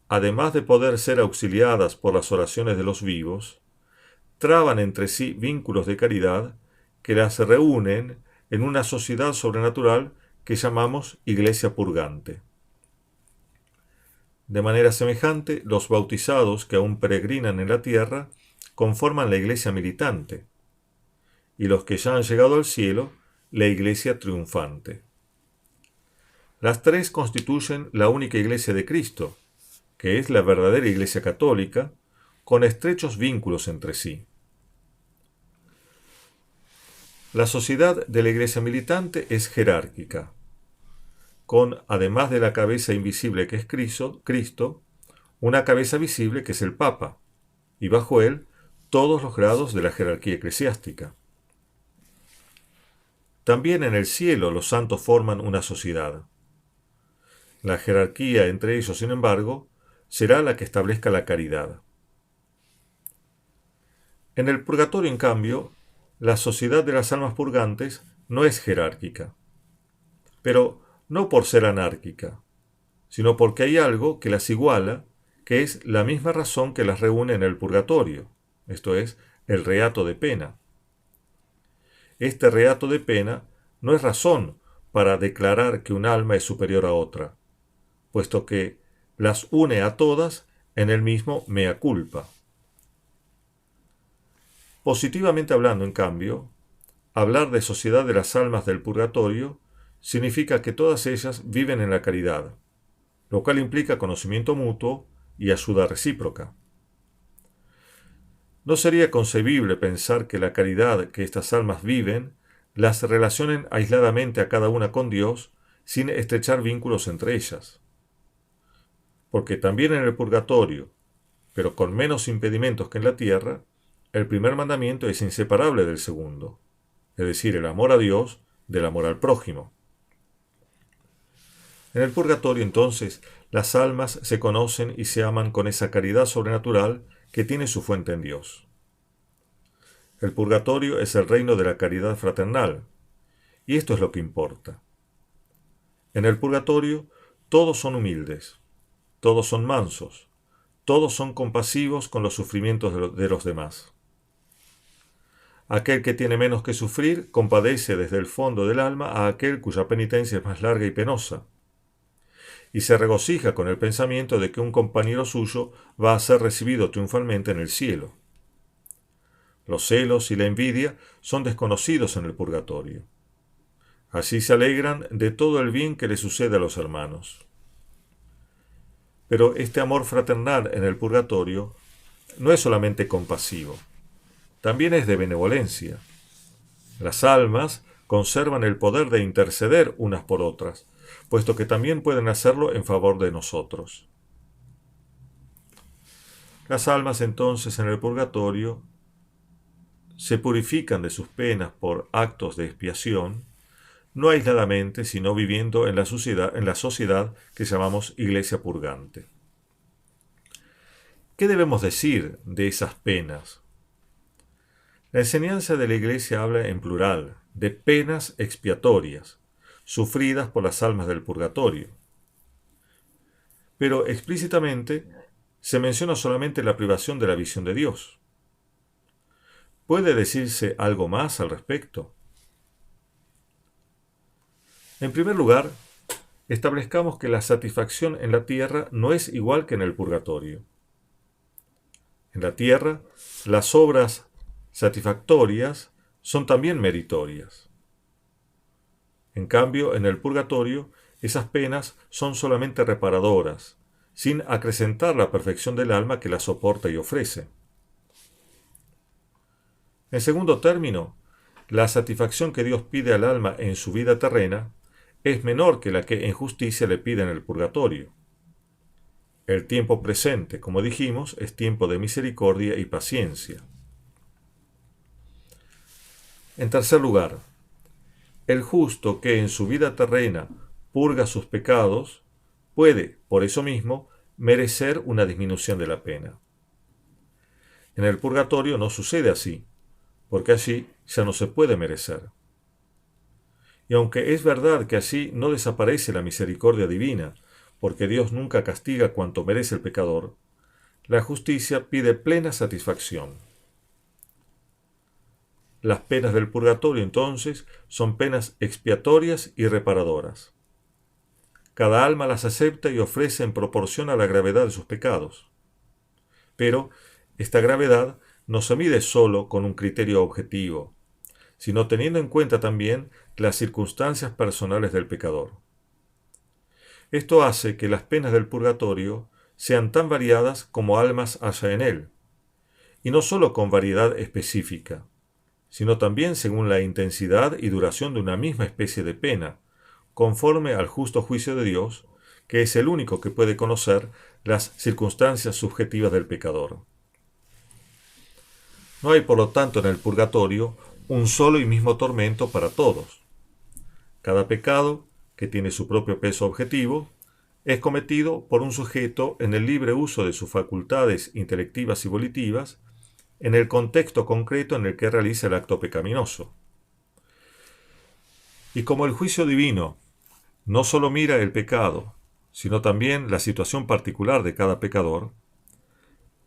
Speaker 1: Además de poder ser auxiliadas por las oraciones de los vivos, traban entre sí vínculos de caridad que las reúnen en una sociedad sobrenatural que llamamos Iglesia Purgante. De manera semejante, los bautizados que aún peregrinan en la tierra conforman la Iglesia militante, y los que ya han llegado al cielo, la Iglesia triunfante. Las tres constituyen la única Iglesia de Cristo, que es la verdadera Iglesia católica, con estrechos vínculos entre sí. La sociedad de la Iglesia militante es jerárquica, con, además de la cabeza invisible que es Cristo, una cabeza visible que es el Papa, y bajo él todos los grados de la jerarquía eclesiástica. También en el cielo los santos forman una sociedad. La jerarquía entre ellos, sin embargo, será la que establezca la caridad. En el purgatorio, en cambio, la sociedad de las almas purgantes no es jerárquica, pero no por ser anárquica, sino porque hay algo que las iguala, que es la misma razón que las reúne en el purgatorio, esto es, el reato de pena. Este reato de pena no es razón para declarar que un alma es superior a otra, puesto que las une a todas en el mismo mea culpa. Positivamente hablando, en cambio, hablar de sociedad de las almas del purgatorio significa que todas ellas viven en la caridad, lo cual implica conocimiento mutuo y ayuda recíproca. No sería concebible pensar que la caridad que estas almas viven las relacionen aisladamente a cada una con Dios sin estrechar vínculos entre ellas. Porque también en el purgatorio, pero con menos impedimentos que en la tierra, el primer mandamiento es inseparable del segundo, es decir, el amor a Dios del amor al prójimo. En el purgatorio, entonces, las almas se conocen y se aman con esa caridad sobrenatural que tiene su fuente en Dios. El purgatorio es el reino de la caridad fraternal, y esto es lo que importa. En el purgatorio, todos son humildes, todos son mansos, todos son compasivos con los sufrimientos de los demás. Aquel que tiene menos que sufrir compadece desde el fondo del alma a aquel cuya penitencia es más larga y penosa, y se regocija con el pensamiento de que un compañero suyo va a ser recibido triunfalmente en el cielo. Los celos y la envidia son desconocidos en el purgatorio. Así se alegran de todo el bien que le sucede a los hermanos. Pero este amor fraternal en el purgatorio no es solamente compasivo, también es de benevolencia. Las almas conservan el poder de interceder unas por otras, puesto que también pueden hacerlo en favor de nosotros. Las almas entonces en el purgatorio se purifican de sus penas por actos de expiación, no aisladamente, sino viviendo en la sociedad que llamamos Iglesia Purgante. ¿Qué debemos decir de esas penas? La enseñanza de la Iglesia habla en plural de penas expiatorias, sufridas por las almas del purgatorio. Pero explícitamente se menciona solamente la privación de la visión de Dios. ¿Puede decirse algo más al respecto? En primer lugar, establezcamos que la satisfacción en la tierra no es igual que en el purgatorio. En la tierra, las obras satisfactorias son también meritorias. En cambio, en el purgatorio, esas penas son solamente reparadoras, sin acrecentar la perfección del alma que las soporta y ofrece. En segundo término, la satisfacción que Dios pide al alma en su vida terrena es menor que la que en justicia le pide en el purgatorio. El tiempo presente, como dijimos, es tiempo de misericordia y paciencia. En tercer lugar, el justo que en su vida terrena purga sus pecados puede, por eso mismo, merecer una disminución de la pena. En el purgatorio no sucede así, porque allí ya no se puede merecer. Y aunque es verdad que allí no desaparece la misericordia divina, porque Dios nunca castiga cuanto merece el pecador, la justicia pide plena satisfacción. Las penas del purgatorio, entonces, son penas expiatorias y reparadoras. Cada alma las acepta y ofrece en proporción a la gravedad de sus pecados. Pero esta gravedad no se mide solo con un criterio objetivo, sino teniendo en cuenta también las circunstancias personales del pecador. Esto hace que las penas del purgatorio sean tan variadas como almas haya en él, y no solo con variedad específica, sino también según la intensidad y duración de una misma especie de pena, conforme al justo juicio de Dios, que es el único que puede conocer las circunstancias subjetivas del pecador. No hay, por lo tanto, en el purgatorio un solo y mismo tormento para todos. Cada pecado, que tiene su propio peso objetivo, es cometido por un sujeto en el libre uso de sus facultades intelectivas y volitivas, en el contexto concreto en el que realiza el acto pecaminoso. Y como el juicio divino no solo mira el pecado, sino también la situación particular de cada pecador,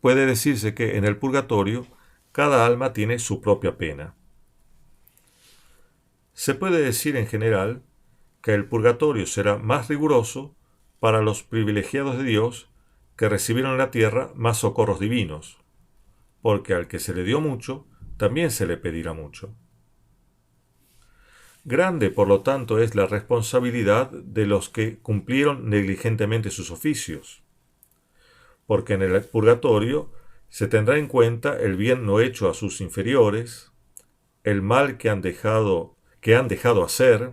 Speaker 1: puede decirse que en el purgatorio cada alma tiene su propia pena. Se puede decir en general que el purgatorio será más riguroso para los privilegiados de Dios que recibieron en la tierra más socorros divinos, porque al que se le dio mucho, también se le pedirá mucho. Grande, por lo tanto, es la responsabilidad de los que cumplieron negligentemente sus oficios, porque en el purgatorio se tendrá en cuenta el bien no hecho a sus inferiores, el mal que han dejado hacer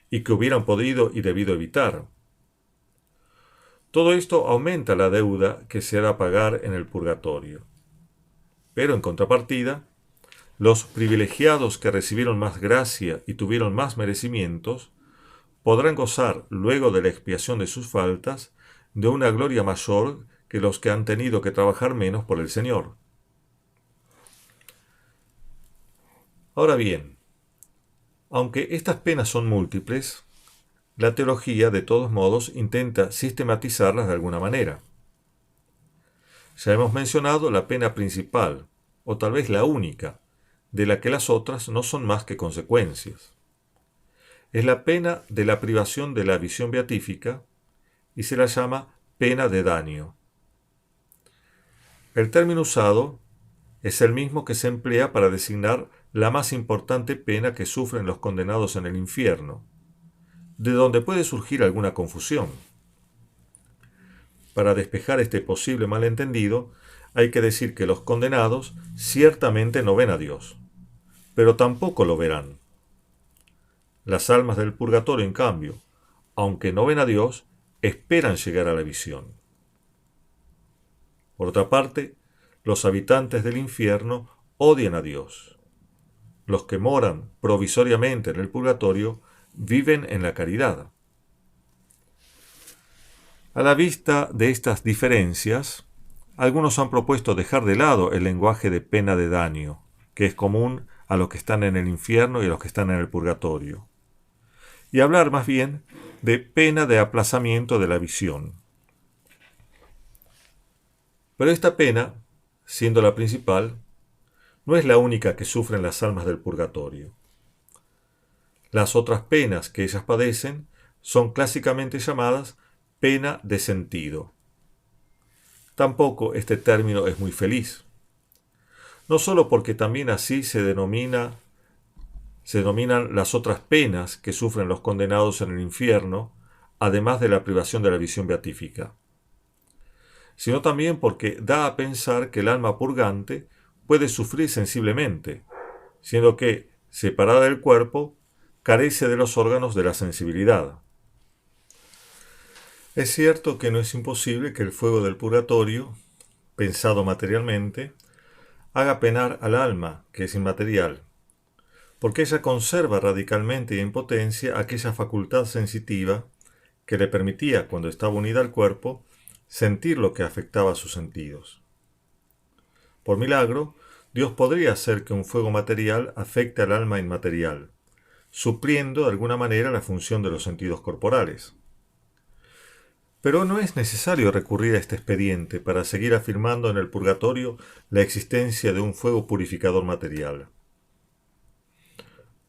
Speaker 1: y que hubieran podido y debido evitar. Todo esto aumenta la deuda que se hará pagar en el purgatorio. Pero en contrapartida, los privilegiados que recibieron más gracia y tuvieron más merecimientos podrán gozar, luego de la expiación de sus faltas, de una gloria mayor que los que han tenido que trabajar menos por el Señor. Ahora bien, aunque estas penas son múltiples, la teología, de todos modos, intenta sistematizarlas de alguna manera. Ya hemos mencionado la pena principal, o tal vez la única, de la que las otras no son más que consecuencias. Es la pena de la privación de la visión beatífica y se la llama pena de daño. El término usado es el mismo que se emplea para designar la más importante pena que sufren los condenados en el infierno, de donde puede surgir alguna confusión. Para despejar este posible malentendido, hay que decir que los condenados ciertamente no ven a Dios, pero tampoco lo verán. Las almas del purgatorio, en cambio, aunque no ven a Dios, esperan llegar a la visión. Por otra parte, los habitantes del infierno odian a Dios. Los que moran provisoriamente en el purgatorio viven en la caridad. A la vista de estas diferencias, algunos han propuesto dejar de lado el lenguaje de pena de daño, que es común a los que están en el infierno y a los que están en el purgatorio, y hablar más bien de pena de aplazamiento de la visión. Pero esta pena, siendo la principal, no es la única que sufren las almas del purgatorio. Las otras penas que ellas padecen son clásicamente llamadas pena de sentido. Tampoco este término es muy feliz. No solo porque también así se denominan las otras penas que sufren los condenados en el infierno, además de la privación de la visión beatífica, sino también porque da a pensar que el alma purgante puede sufrir sensiblemente, siendo que, separada del cuerpo, carece de los órganos de la sensibilidad. Es cierto que no es imposible que el fuego del purgatorio, pensado materialmente, haga penar al alma, que es inmaterial, porque ella conserva radicalmente y en potencia aquella facultad sensitiva que le permitía, cuando estaba unida al cuerpo, sentir lo que afectaba a sus sentidos. Por milagro, Dios podría hacer que un fuego material afecte al alma inmaterial, supliendo de alguna manera la función de los sentidos corporales. Pero no es necesario recurrir a este expediente para seguir afirmando en el purgatorio la existencia de un fuego purificador material.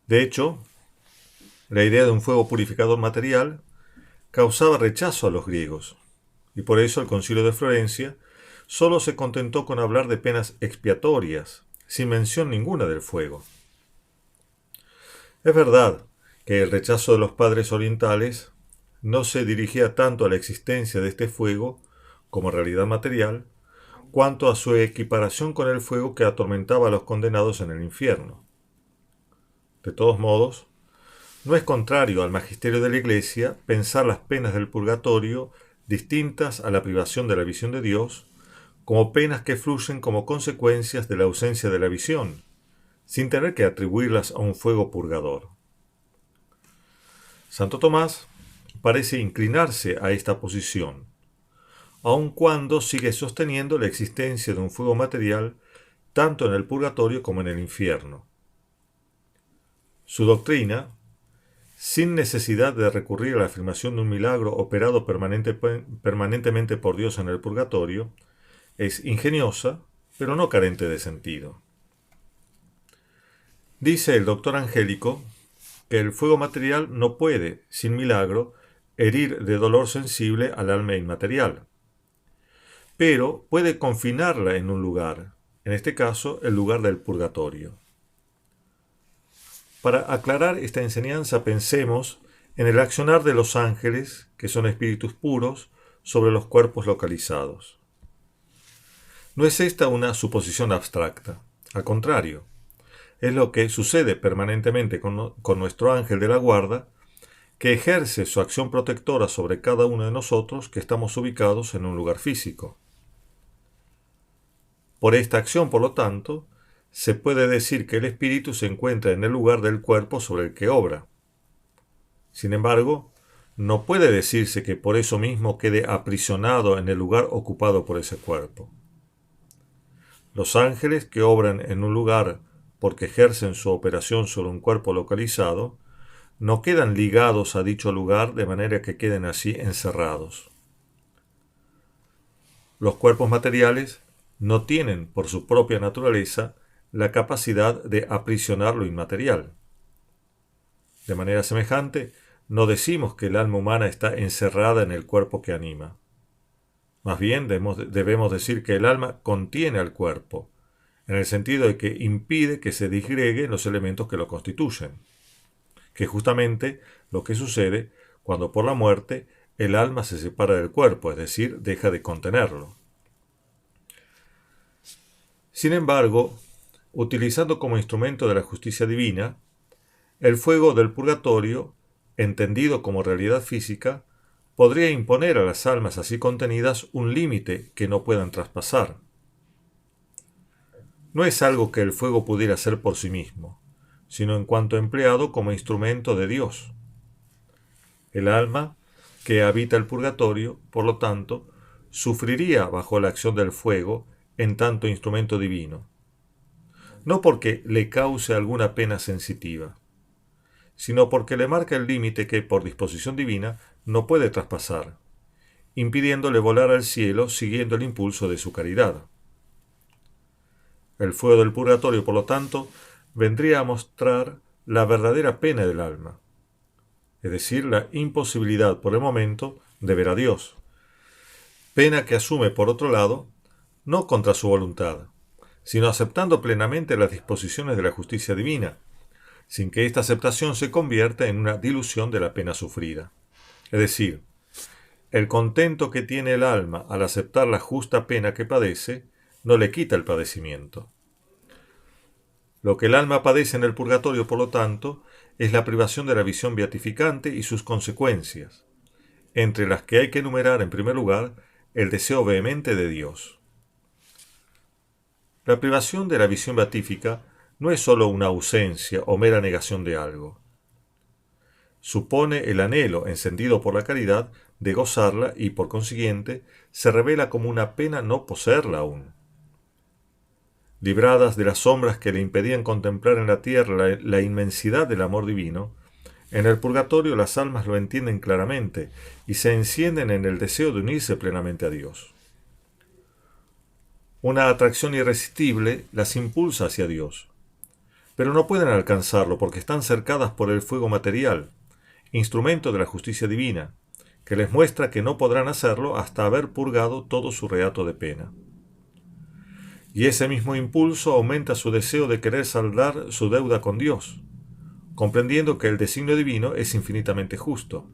Speaker 1: De hecho, la idea de un fuego purificador material causaba rechazo a los griegos, y por eso el Concilio de Florencia solo se contentó con hablar de penas expiatorias, sin mención ninguna del fuego. Es verdad que el rechazo de los padres orientales no se dirigía tanto a la existencia de este fuego como realidad material, cuanto a su equiparación con el fuego que atormentaba a los condenados en el infierno. De todos modos, no es contrario al magisterio de la Iglesia pensar las penas del purgatorio distintas a la privación de la visión de Dios, como penas que fluyen como consecuencias de la ausencia de la visión, sin tener que atribuirlas a un fuego purgador. Santo Tomás parece inclinarse a esta posición, aun cuando sigue sosteniendo la existencia de un fuego material tanto en el purgatorio como en el infierno. Su doctrina, sin necesidad de recurrir a la afirmación de un milagro operado permanentemente por Dios en el purgatorio, es ingeniosa, pero no carente de sentido. Dice el doctor Angélico que el fuego material no puede, sin milagro, herir de dolor sensible al alma inmaterial, pero puede confinarla en un lugar, en este caso el lugar del purgatorio. Para aclarar esta enseñanza pensemos en el accionar de los ángeles, que son espíritus puros, sobre los cuerpos localizados. No es esta una suposición abstracta, al contrario, es lo que sucede permanentemente con nuestro ángel de la guarda, que ejerce su acción protectora sobre cada uno de nosotros que estamos ubicados en un lugar físico. Por esta acción, por lo tanto, se puede decir que el espíritu se encuentra en el lugar del cuerpo sobre el que obra. Sin embargo, no puede decirse que por eso mismo quede aprisionado en el lugar ocupado por ese cuerpo. Los ángeles que obran en un lugar porque ejercen su operación sobre un cuerpo localizado, no quedan ligados a dicho lugar de manera que queden así encerrados. Los cuerpos materiales no tienen, por su propia naturaleza, la capacidad de aprisionar lo inmaterial. De manera semejante, no decimos que el alma humana está encerrada en el cuerpo que anima. Más bien debemos decir que el alma contiene al cuerpo, en el sentido de que impide que se disgreguen los elementos que lo constituyen, que es justamente lo que sucede cuando por la muerte el alma se separa del cuerpo, es decir, deja de contenerlo. Sin embargo, utilizando como instrumento de la justicia divina, el fuego del purgatorio, entendido como realidad física, podría imponer a las almas así contenidas un límite que no puedan traspasar. No es algo que el fuego pudiera hacer por sí mismo, sino en cuanto empleado como instrumento de Dios. El alma, que habita el purgatorio, por lo tanto, sufriría bajo la acción del fuego en tanto instrumento divino, no porque le cause alguna pena sensitiva, sino porque le marca el límite que, por disposición divina, no puede traspasar, impidiéndole volar al cielo siguiendo el impulso de su caridad. El fuego del purgatorio, por lo tanto, vendría a mostrar la verdadera pena del alma, es decir, la imposibilidad por el momento de ver a Dios, pena que asume, por otro lado, no contra su voluntad, sino aceptando plenamente las disposiciones de la justicia divina, sin que esta aceptación se convierta en una dilución de la pena sufrida. Es decir, el contento que tiene el alma al aceptar la justa pena que padece, no le quita el padecimiento. Lo que el alma padece en el purgatorio, por lo tanto, es la privación de la visión beatificante y sus consecuencias, entre las que hay que enumerar en primer lugar el deseo vehemente de Dios. La privación de la visión beatífica no es sólo una ausencia o mera negación de algo. Supone el anhelo, encendido por la caridad, de gozarla y, por consiguiente, se revela como una pena no poseerla aún. Libradas de las sombras que le impedían contemplar en la tierra la inmensidad del amor divino, en el purgatorio las almas lo entienden claramente y se encienden en el deseo de unirse plenamente a Dios. Una atracción irresistible las impulsa hacia Dios, pero no pueden alcanzarlo porque están cercadas por el fuego material, instrumento de la justicia divina, que les muestra que no podrán hacerlo hasta haber purgado todo su reato de pena. Y ese mismo impulso aumenta su deseo de querer saldar su deuda con Dios, comprendiendo que el designio divino es infinitamente justo.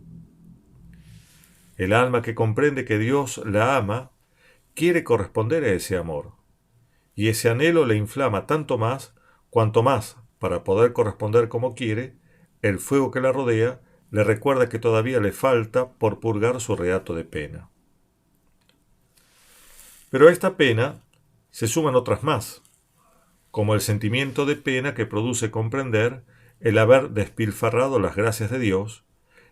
Speaker 1: El alma que comprende que Dios la ama, quiere corresponder a ese amor, y ese anhelo le inflama tanto más, cuanto más, para poder corresponder como quiere, el fuego que la rodea le recuerda que todavía le falta por purgar su reato de pena. Pero a esta pena se suman otras más, como el sentimiento de pena que produce comprender el haber despilfarrado las gracias de Dios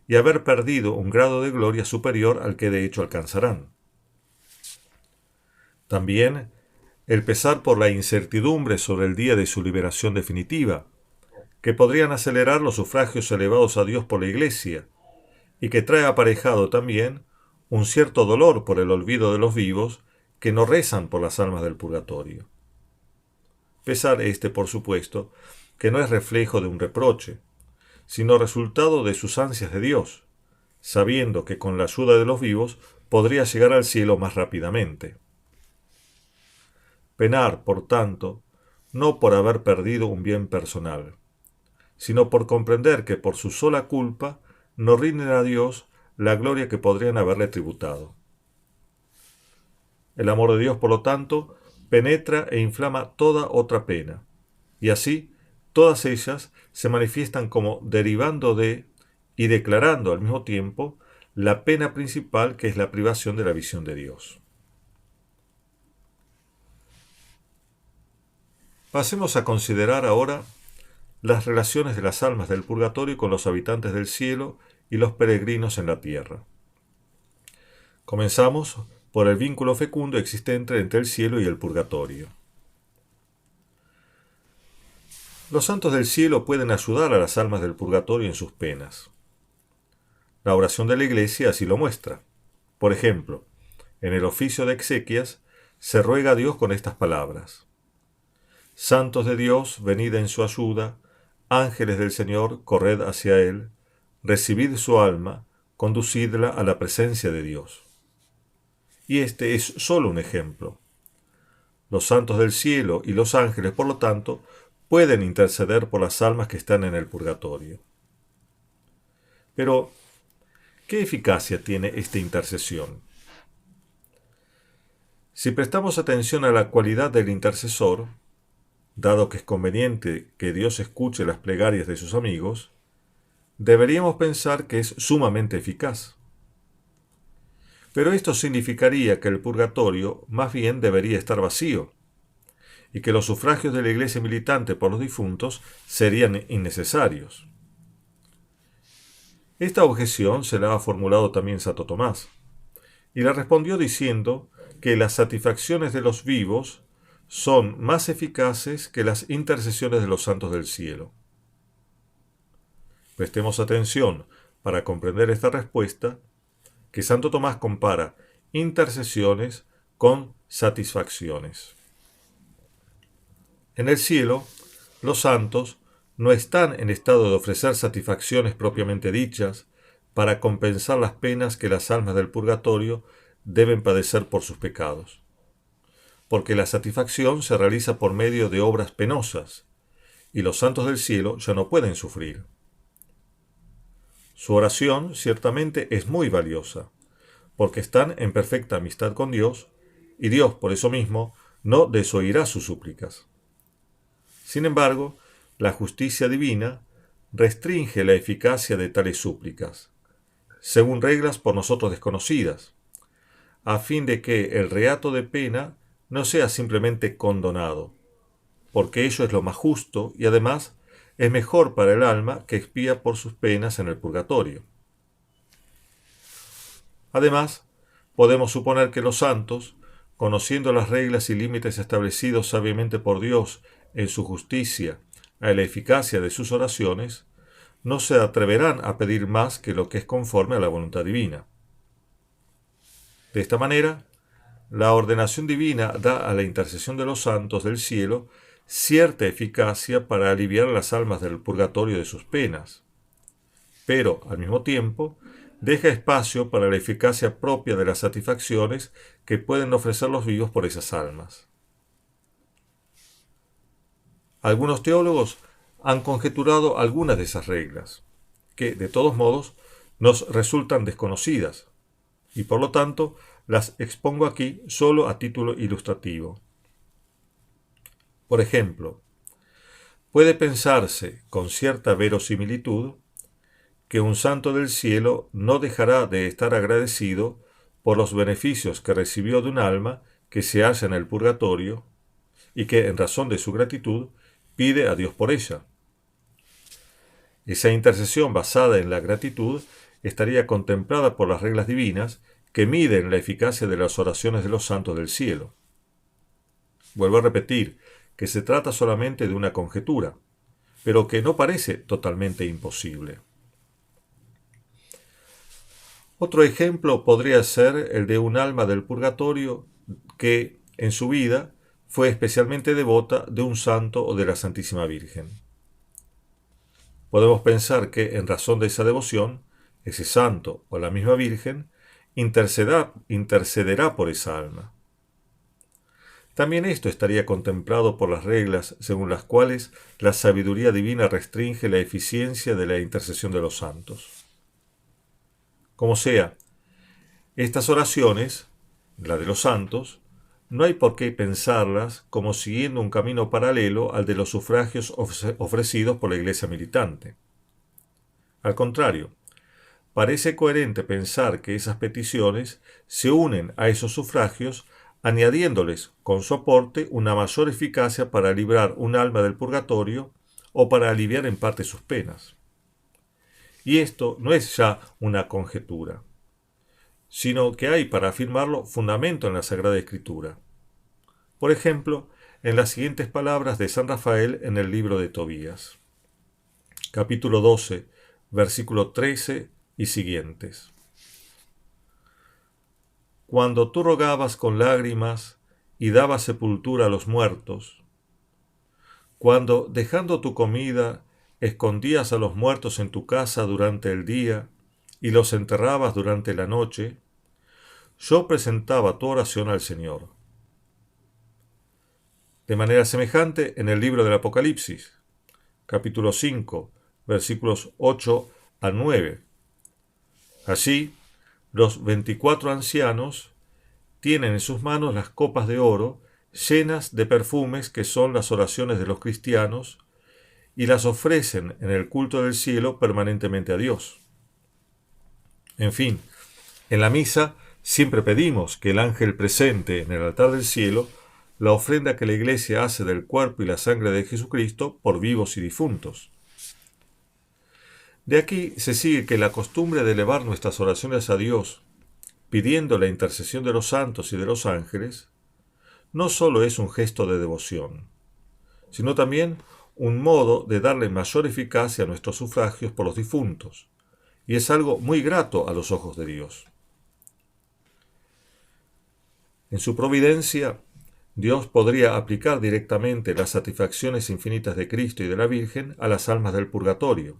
Speaker 1: y haber perdido un grado de gloria superior al que de hecho alcanzarán. También el pesar por la incertidumbre sobre el día de su liberación definitiva, que podrían acelerar los sufragios elevados a Dios por la Iglesia, y que trae aparejado también un cierto dolor por el olvido de los vivos que no rezan por las almas del purgatorio. Pesar este, por supuesto, que no es reflejo de un reproche, sino resultado de sus ansias de Dios, sabiendo que con la ayuda de los vivos podría llegar al cielo más rápidamente. Penar, por tanto, no por haber perdido un bien personal, sino por comprender que por su sola culpa no rinden a Dios la gloria que podrían haberle tributado. El amor de Dios, por lo tanto, penetra e inflama toda otra pena, y así todas ellas se manifiestan como derivando de y declarando al mismo tiempo la pena principal, que es la privación de la visión de Dios. Pasemos a considerar ahora las relaciones de las almas del purgatorio con los habitantes del cielo y los peregrinos en la tierra. Comenzamos por el vínculo fecundo existente entre el cielo y el purgatorio. Los santos del cielo pueden ayudar a las almas del purgatorio en sus penas. La oración de la Iglesia así lo muestra. Por ejemplo, en el oficio de exequias se ruega a Dios con estas palabras: Santos de Dios, venid en su ayuda, ángeles del Señor, corred hacia él, recibid su alma, conducidla a la presencia de Dios. Y este es solo un ejemplo. Los santos del cielo y los ángeles, por lo tanto, pueden interceder por las almas que están en el purgatorio. Pero, ¿qué eficacia tiene esta intercesión? Si prestamos atención a la cualidad del intercesor, dado que es conveniente que Dios escuche las plegarias de sus amigos, deberíamos pensar que es sumamente eficaz. Pero esto significaría que el purgatorio más bien debería estar vacío, y que los sufragios de la Iglesia militante por los difuntos serían innecesarios. Esta objeción se la ha formulado también Santo Tomás, y la respondió diciendo que las satisfacciones de los vivos son más eficaces que las intercesiones de los santos del cielo. Prestemos atención para comprender esta respuesta, que Santo Tomás compara intercesiones con satisfacciones. En el cielo, los santos no están en estado de ofrecer satisfacciones propiamente dichas para compensar las penas que las almas del purgatorio deben padecer por sus pecados, porque la satisfacción se realiza por medio de obras penosas, y los santos del cielo ya no pueden sufrir. Su oración ciertamente es muy valiosa, porque están en perfecta amistad con Dios, y Dios, por eso mismo, no desoirá sus súplicas. Sin embargo, la justicia divina restringe la eficacia de tales súplicas, según reglas por nosotros desconocidas, a fin de que el reato de pena no sea simplemente condonado, porque ello es lo más justo y además es mejor para el alma que expía por sus penas en el purgatorio. Además, podemos suponer que los santos, conociendo las reglas y límites establecidos sabiamente por Dios en su justicia a la eficacia de sus oraciones, no se atreverán a pedir más que lo que es conforme a la voluntad divina. De esta manera, la ordenación divina da a la intercesión de los santos del cielo cierta eficacia para aliviar las almas del purgatorio de sus penas, pero, al mismo tiempo, deja espacio para la eficacia propia de las satisfacciones que pueden ofrecer los vivos por esas almas. Algunos teólogos han conjeturado algunas de esas reglas, que, de todos modos, nos resultan desconocidas, y por lo tanto las expongo aquí solo a título ilustrativo. Por ejemplo, puede pensarse con cierta verosimilitud que un santo del cielo no dejará de estar agradecido por los beneficios que recibió de un alma que se halla en el purgatorio y que, en razón de su gratitud, pide a Dios por ella. Esa intercesión basada en la gratitud estaría contemplada por las reglas divinas que miden la eficacia de las oraciones de los santos del cielo. Vuelvo a repetir que se trata solamente de una conjetura, pero que no parece totalmente imposible. Otro ejemplo podría ser el de un alma del purgatorio que, en su vida, fue especialmente devota de un santo o de la Santísima Virgen. Podemos pensar que, en razón de esa devoción, ese santo o la misma Virgen intercederá por esa alma. También esto estaría contemplado por las reglas según las cuales la sabiduría divina restringe la eficiencia de la intercesión de los santos. Como sea, estas oraciones, la de los santos, no hay por qué pensarlas como siguiendo un camino paralelo al de los sufragios ofrecidos por la Iglesia militante. Al contrario, parece coherente pensar que esas peticiones se unen a esos sufragios añadiéndoles con su aporte una mayor eficacia para librar un alma del purgatorio o para aliviar en parte sus penas. Y esto no es ya una conjetura, sino que hay para afirmarlo fundamento en la Sagrada Escritura. Por ejemplo, en las siguientes palabras de San Rafael en el libro de Tobías, capítulo 12, versículo 13 y siguientes. Cuando tú rogabas con lágrimas y dabas sepultura a los muertos, cuando, dejando tu comida, escondías a los muertos en tu casa durante el día y los enterrabas durante la noche, yo presentaba tu oración al Señor. De manera semejante, en el libro del Apocalipsis, capítulo 5, versículos 8 a 9. Allí, los 24 ancianos tienen en sus manos las copas de oro llenas de perfumes que son las oraciones de los cristianos y las ofrecen en el culto del cielo permanentemente a Dios. En fin, en la misa siempre pedimos que el ángel presente en el altar del cielo la ofrenda que la Iglesia hace del cuerpo y la sangre de Jesucristo por vivos y difuntos. De aquí se sigue que la costumbre de elevar nuestras oraciones a Dios, pidiendo la intercesión de los santos y de los ángeles, no solo es un gesto de devoción, sino también un modo de darle mayor eficacia a nuestros sufragios por los difuntos, y es algo muy grato a los ojos de Dios. En su providencia, Dios podría aplicar directamente las satisfacciones infinitas de Cristo y de la Virgen a las almas del purgatorio,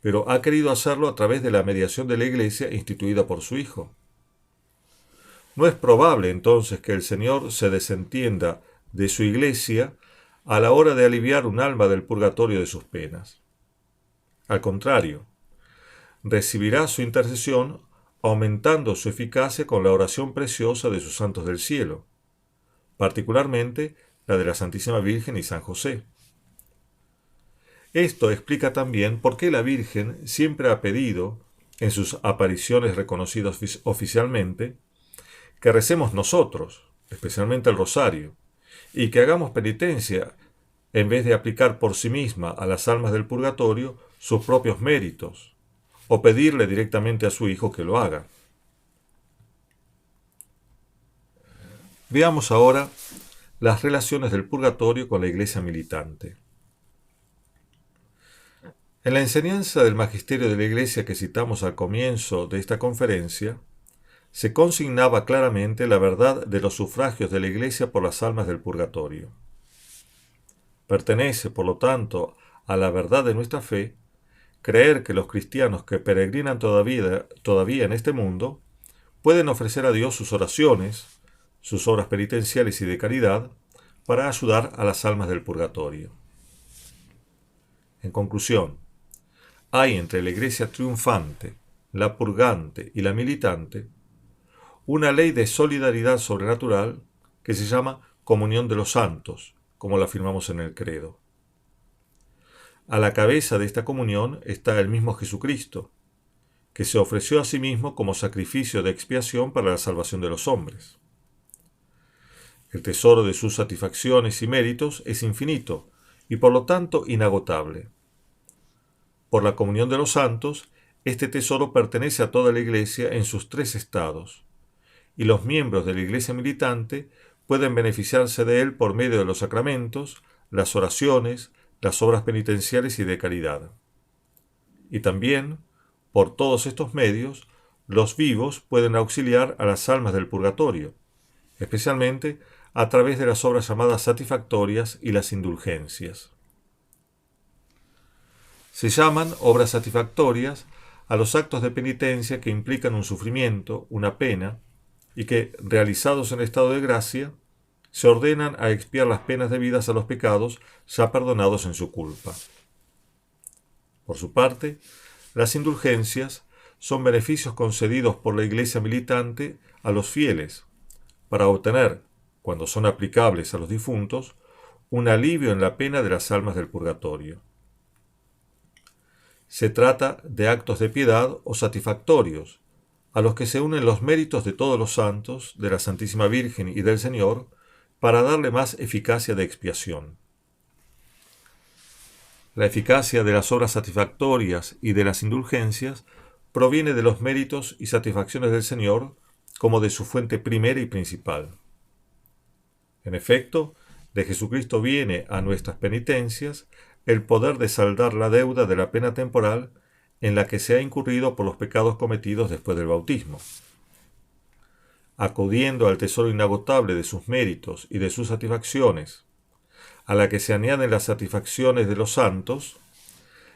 Speaker 1: pero ha querido hacerlo a través de la mediación de la Iglesia instituida por su Hijo. No es probable entonces que el Señor se desentienda de su Iglesia a la hora de aliviar un alma del purgatorio de sus penas. Al contrario, recibirá su intercesión aumentando su eficacia con la oración preciosa de sus santos del cielo, particularmente la de la Santísima Virgen y San José. Esto explica también por qué la Virgen siempre ha pedido, en sus apariciones reconocidas oficialmente, que recemos nosotros, especialmente el rosario, y que hagamos penitencia en vez de aplicar por sí misma a las almas del purgatorio sus propios méritos, o pedirle directamente a su Hijo que lo haga. Veamos ahora las relaciones del purgatorio con la Iglesia militante. En la enseñanza del Magisterio de la Iglesia que citamos al comienzo de esta conferencia, se consignaba claramente la verdad de los sufragios de la Iglesia por las almas del purgatorio. Pertenece, por lo tanto, a la verdad de nuestra fe creer que los cristianos que peregrinan todavía en este mundo pueden ofrecer a Dios sus oraciones, sus obras penitenciales y de caridad para ayudar a las almas del purgatorio. En conclusión, hay entre la Iglesia triunfante, la purgante y la militante una ley de solidaridad sobrenatural que se llama comunión de los santos, como la afirmamos en el credo. A la cabeza de esta comunión está el mismo Jesucristo, que se ofreció a sí mismo como sacrificio de expiación para la salvación de los hombres. El tesoro de sus satisfacciones y méritos es infinito y por lo tanto inagotable. Por la comunión de los santos, este tesoro pertenece a toda la Iglesia en sus tres estados, y los miembros de la Iglesia militante pueden beneficiarse de él por medio de los sacramentos, las oraciones, las obras penitenciales y de caridad. Y también, por todos estos medios, los vivos pueden auxiliar a las almas del purgatorio, especialmente a través de las obras llamadas satisfactorias y las indulgencias. Se llaman obras satisfactorias a los actos de penitencia que implican un sufrimiento, una pena, y que, realizados en estado de gracia, se ordenan a expiar las penas debidas a los pecados ya perdonados en su culpa. Por su parte, las indulgencias son beneficios concedidos por la Iglesia militante a los fieles para obtener, cuando son aplicables a los difuntos, un alivio en la pena de las almas del purgatorio. Se trata de actos de piedad o satisfactorios, a los que se unen los méritos de todos los santos, de la Santísima Virgen y del Señor, para darle más eficacia de expiación. La eficacia de las obras satisfactorias y de las indulgencias proviene de los méritos y satisfacciones del Señor como de su fuente primera y principal. En efecto, de Jesucristo viene a nuestras penitencias el poder de saldar la deuda de la pena temporal en la que se ha incurrido por los pecados cometidos después del bautismo. Acudiendo al tesoro inagotable de sus méritos y de sus satisfacciones, a la que se añaden las satisfacciones de los santos,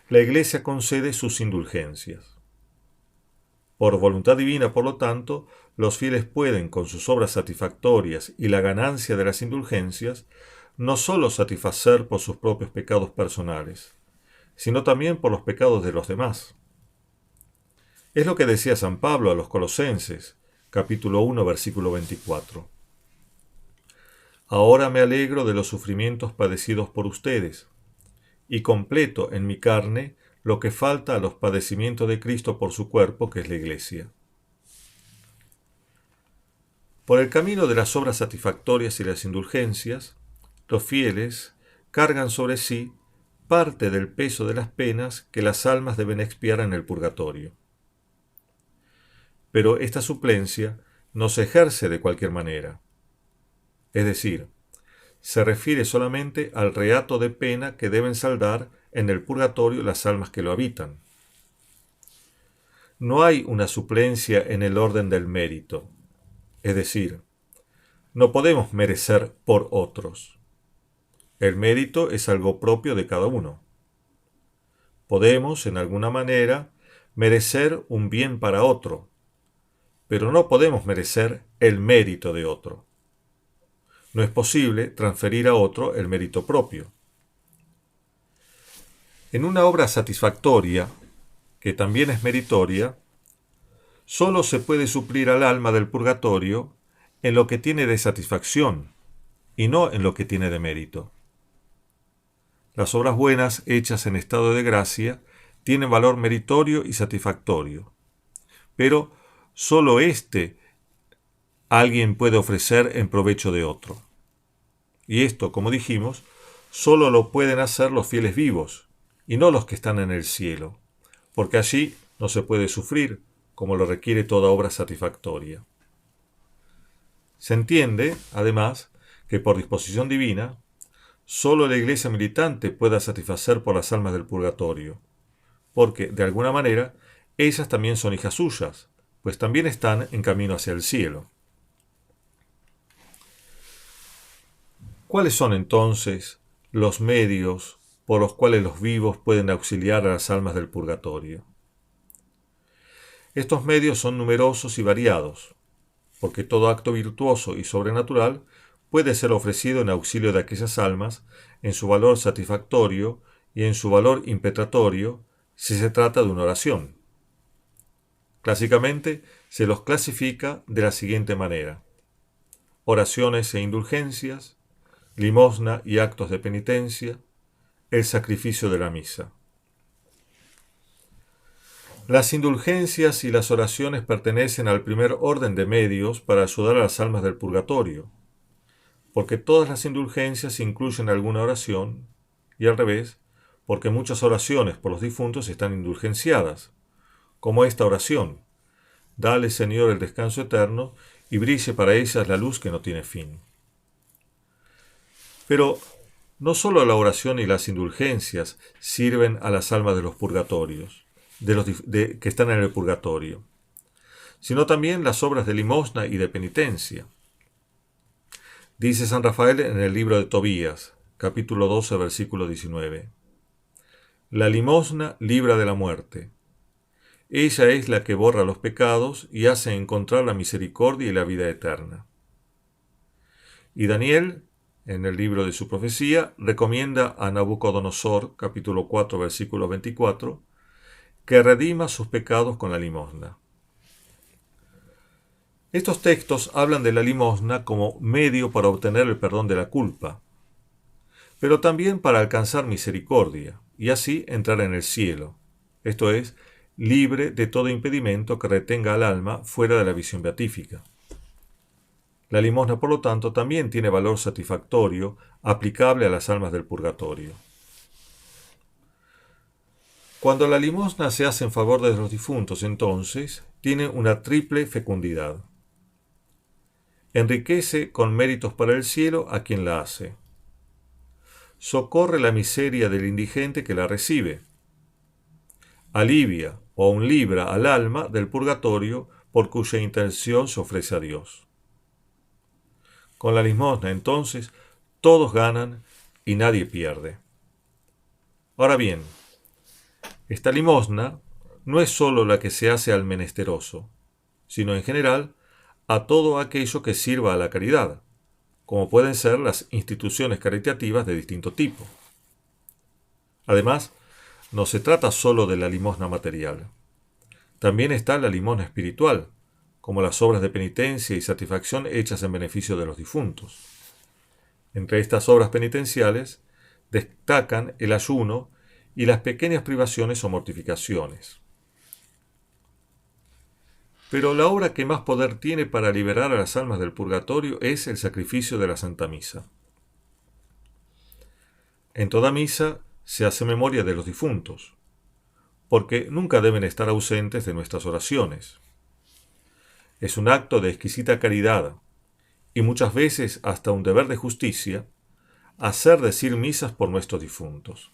Speaker 1: la Iglesia concede sus indulgencias. Por voluntad divina, por lo tanto, los fieles pueden, con sus obras satisfactorias y la ganancia de las indulgencias, no sólo satisfacer por sus propios pecados personales, sino también por los pecados de los demás. Es lo que decía San Pablo a los Colosenses, capítulo 1, versículo 24. Ahora me alegro de los sufrimientos padecidos por ustedes, y completo en mi carne lo que falta a los padecimientos de Cristo por su cuerpo, que es la Iglesia. Por el camino de las obras satisfactorias y las indulgencias, los fieles cargan sobre sí parte del peso de las penas que las almas deben expiar en el purgatorio. Pero esta suplencia no se ejerce de cualquier manera. Es decir, se refiere solamente al reato de pena que deben saldar en el purgatorio las almas que lo habitan. No hay una suplencia en el orden del mérito, es decir, no podemos merecer por otros. El mérito es algo propio de cada uno. Podemos, en alguna manera, merecer un bien para otro, pero no podemos merecer el mérito de otro. No es posible transferir a otro el mérito propio. En una obra satisfactoria, que también es meritoria, sólo se puede suplir al alma del purgatorio en lo que tiene de satisfacción y no en lo que tiene de mérito. Las obras buenas hechas en estado de gracia tienen valor meritorio y satisfactorio, pero solo éste alguien puede ofrecer en provecho de otro. Y esto, como dijimos, solo lo pueden hacer los fieles vivos, y no los que están en el cielo, porque allí no se puede sufrir, como lo requiere toda obra satisfactoria. Se entiende, además, que por disposición divina, solo la iglesia militante pueda satisfacer por las almas del purgatorio, porque, de alguna manera, ellas también son hijas suyas, pues también están en camino hacia el cielo. ¿Cuáles son entonces los medios por los cuales los vivos pueden auxiliar a las almas del purgatorio? Estos medios son numerosos y variados, porque todo acto virtuoso y sobrenatural puede ser ofrecido en auxilio de aquellas almas en su valor satisfactorio y en su valor impetratorio si se trata de una oración. Clásicamente se los clasifica de la siguiente manera: oraciones e indulgencias, limosna y actos de penitencia, el sacrificio de la misa. Las indulgencias y las oraciones pertenecen al primer orden de medios para ayudar a las almas del purgatorio, porque todas las indulgencias incluyen alguna oración, y al revés, porque muchas oraciones por los difuntos están indulgenciadas, como esta oración: dale, Señor, el descanso eterno, y brille para ellas la luz que no tiene fin. Pero no solo la oración y las indulgencias sirven a las almas de los purgatorios, que están en el purgatorio, sino también las obras de limosna y de penitencia. Dice San Rafael en el libro de Tobías, capítulo 12, versículo 19: la limosna libra de la muerte. Ella es la que borra los pecados y hace encontrar la misericordia y la vida eterna. Y Daniel, en el libro de su profecía, recomienda a Nabucodonosor, capítulo 4, versículo 24, que redima sus pecados con la limosna. Estos textos hablan de la limosna como medio para obtener el perdón de la culpa, pero también para alcanzar misericordia y así entrar en el cielo, esto es, libre de todo impedimento que retenga al alma fuera de la visión beatífica. La limosna, por lo tanto, también tiene valor satisfactorio aplicable a las almas del purgatorio. Cuando la limosna se hace en favor de los difuntos, entonces, tiene una triple fecundidad. Enriquece con méritos para el cielo a quien la hace. Socorre la miseria del indigente que la recibe. Alivia o aun libra al alma del purgatorio por cuya intención se ofrece a Dios. Con la limosna, entonces, todos ganan y nadie pierde. Ahora bien, esta limosna no es sólo la que se hace al menesteroso, sino en general a todo aquello que sirva a la caridad, como pueden ser las instituciones caritativas de distinto tipo. Además, no se trata sólo de la limosna material. También está la limosna espiritual, como las obras de penitencia y satisfacción hechas en beneficio de los difuntos. Entre estas obras penitenciales destacan el ayuno y las pequeñas privaciones o mortificaciones. Pero la obra que más poder tiene para liberar a las almas del purgatorio es el sacrificio de la Santa Misa. En toda misa se hace memoria de los difuntos, porque nunca deben estar ausentes de nuestras oraciones. Es un acto de exquisita caridad, y muchas veces hasta un deber de justicia, hacer decir misas por nuestros difuntos.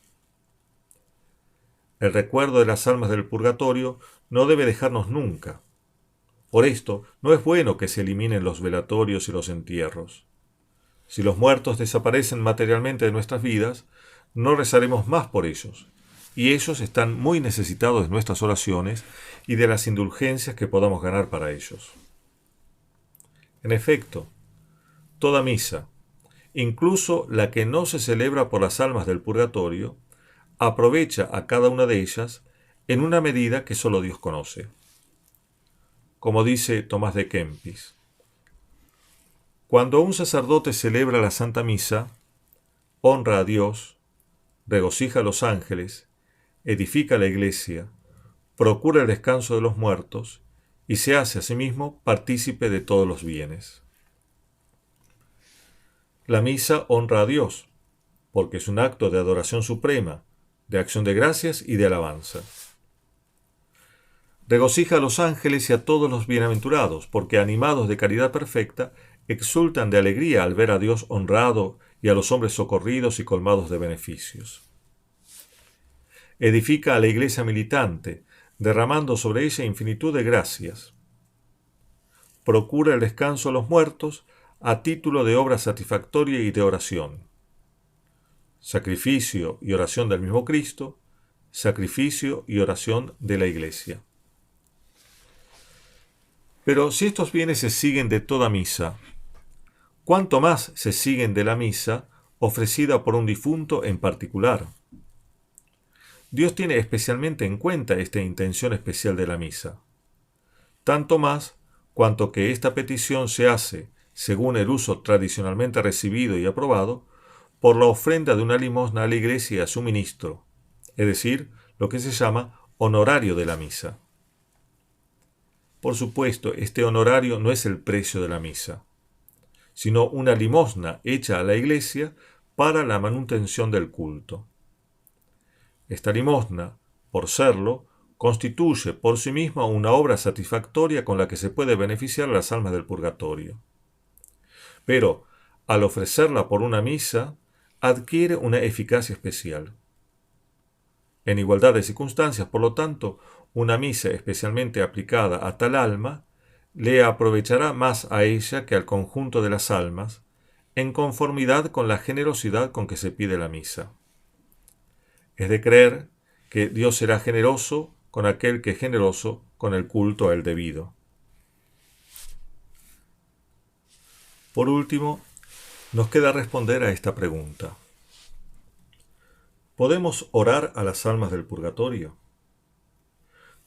Speaker 1: El recuerdo de las almas del purgatorio no debe dejarnos nunca. Por esto, no es bueno que se eliminen los velatorios y los entierros. Si los muertos desaparecen materialmente de nuestras vidas, no rezaremos más por ellos, y ellos están muy necesitados de nuestras oraciones y de las indulgencias que podamos ganar para ellos. En efecto, toda misa, incluso la que no se celebra por las almas del purgatorio, aprovecha a cada una de ellas en una medida que solo Dios conoce. Como dice Tomás de Kempis, cuando un sacerdote celebra la Santa Misa, honra a Dios, regocija a los ángeles, edifica la iglesia, procura el descanso de los muertos y se hace a sí mismo partícipe de todos los bienes. La misa honra a Dios, porque es un acto de adoración suprema, de acción de gracias y de alabanza. Regocija a los ángeles y a todos los bienaventurados, porque animados de caridad perfecta, exultan de alegría al ver a Dios honrado y a los hombres socorridos y colmados de beneficios. Edifica a la iglesia militante, derramando sobre ella infinitud de gracias. Procura el descanso a los muertos a título de obra satisfactoria y de oración. Sacrificio y oración del mismo Cristo, sacrificio y oración de la Iglesia. Pero si estos bienes se siguen de toda misa, ¿cuánto más se siguen de la misa ofrecida por un difunto en particular? Dios tiene especialmente en cuenta esta intención especial de la misa, tanto más cuanto que esta petición se hace, según el uso tradicionalmente recibido y aprobado, por la ofrenda de una limosna a la Iglesia y a su ministro, es decir, lo que se llama honorario de la misa. Por supuesto, este honorario no es el precio de la misa, sino una limosna hecha a la Iglesia para la manutención del culto. Esta limosna, por serlo, constituye por sí misma una obra satisfactoria con la que se puede beneficiar a las almas del purgatorio. Pero, al ofrecerla por una misa, adquiere una eficacia especial. En igualdad de circunstancias, por lo tanto, una misa especialmente aplicada a tal alma le aprovechará más a ella que al conjunto de las almas, en conformidad con la generosidad con que se pide la misa. Es de creer que Dios será generoso con aquel que es generoso con el culto a él debido. Por último, nos queda responder a esta pregunta. ¿Podemos orar a las almas del purgatorio?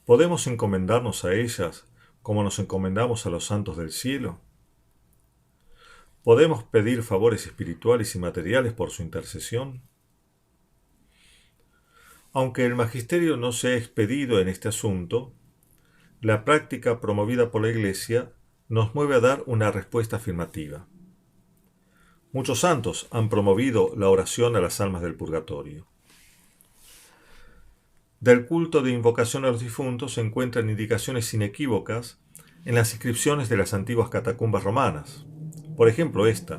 Speaker 1: ¿Podemos encomendarnos a ellas como nos encomendamos a los santos del cielo? ¿Podemos pedir favores espirituales y materiales por su intercesión? Aunque el magisterio no se ha expedido en este asunto, la práctica promovida por la Iglesia nos mueve a dar una respuesta afirmativa. Muchos santos han promovido la oración a las almas del purgatorio. Del culto de invocación a los difuntos se encuentran indicaciones inequívocas en las inscripciones de las antiguas catacumbas romanas. Por ejemplo, esta: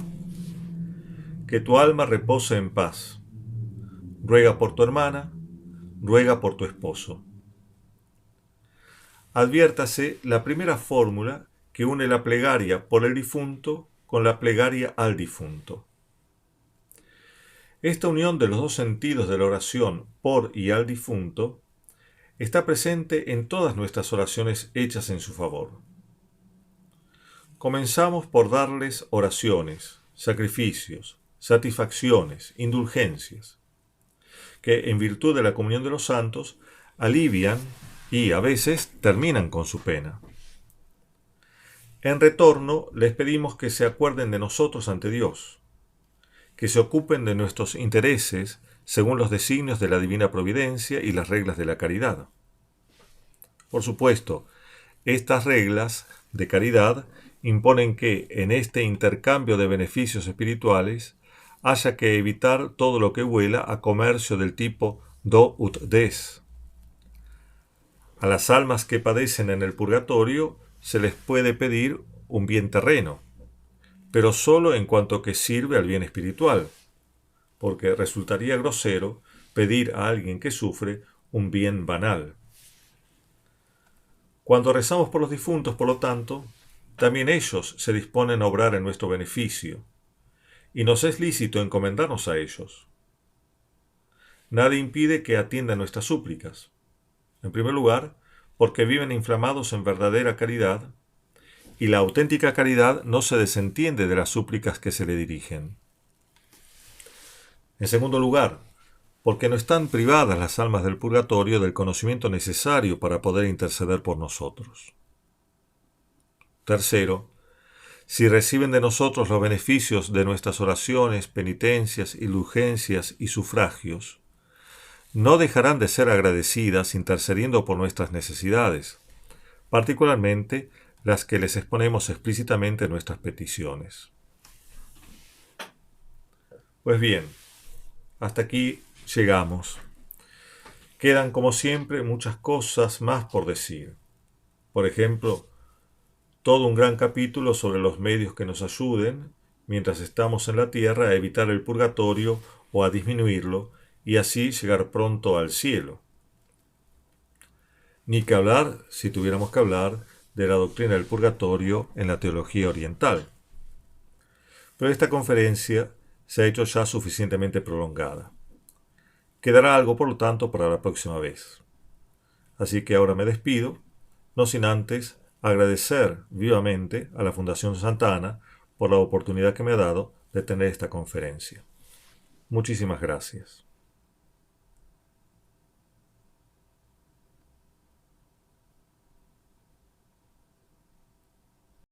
Speaker 1: que tu alma repose en paz. Ruega por tu hermana, ruega por tu esposo. Adviértase la primera fórmula que une la plegaria por el difunto con la plegaria al difunto. Esta unión de los dos sentidos de la oración por y al difunto está presente en todas nuestras oraciones hechas en su favor. Comenzamos por darles oraciones, sacrificios, satisfacciones, indulgencias, que en virtud de la comunión de los santos alivian y a veces terminan con su pena. En retorno les pedimos que se acuerden de nosotros ante Dios, que se ocupen de nuestros intereses según los designios de la divina providencia y las reglas de la caridad. Por supuesto, estas reglas de caridad imponen que, en este intercambio de beneficios espirituales, haya que evitar todo lo que huela a comercio del tipo do ut des. A las almas que padecen en el purgatorio se les puede pedir un bien terreno, pero solo en cuanto que sirve al bien espiritual, porque resultaría grosero pedir a alguien que sufre un bien banal. Cuando rezamos por los difuntos, por lo tanto, también ellos se disponen a obrar en nuestro beneficio, y nos es lícito encomendarnos a ellos. Nada impide que atiendan nuestras súplicas. En primer lugar, porque viven inflamados en verdadera caridad, y la auténtica caridad no se desentiende de las súplicas que se le dirigen. En segundo lugar, porque no están privadas las almas del purgatorio del conocimiento necesario para poder interceder por nosotros. Tercero, si reciben de nosotros los beneficios de nuestras oraciones, penitencias, indulgencias y sufragios, no dejarán de ser agradecidas intercediendo por nuestras necesidades, particularmente las que les exponemos explícitamente en nuestras peticiones. Pues bien, hasta aquí llegamos. Quedan, como siempre, muchas cosas más por decir. Por ejemplo, todo un gran capítulo sobre los medios que nos ayuden, mientras estamos en la tierra, a evitar el purgatorio o a disminuirlo, y así llegar pronto al cielo. Ni que hablar, si tuviéramos que hablar, de la doctrina del purgatorio en la teología oriental. Pero esta conferencia se ha hecho ya suficientemente prolongada. Quedará algo, por lo tanto, para la próxima vez. Así que ahora me despido, no sin antes agradecer vivamente a la Fundación Santa Ana por la oportunidad que me ha dado de tener esta conferencia. Muchísimas gracias.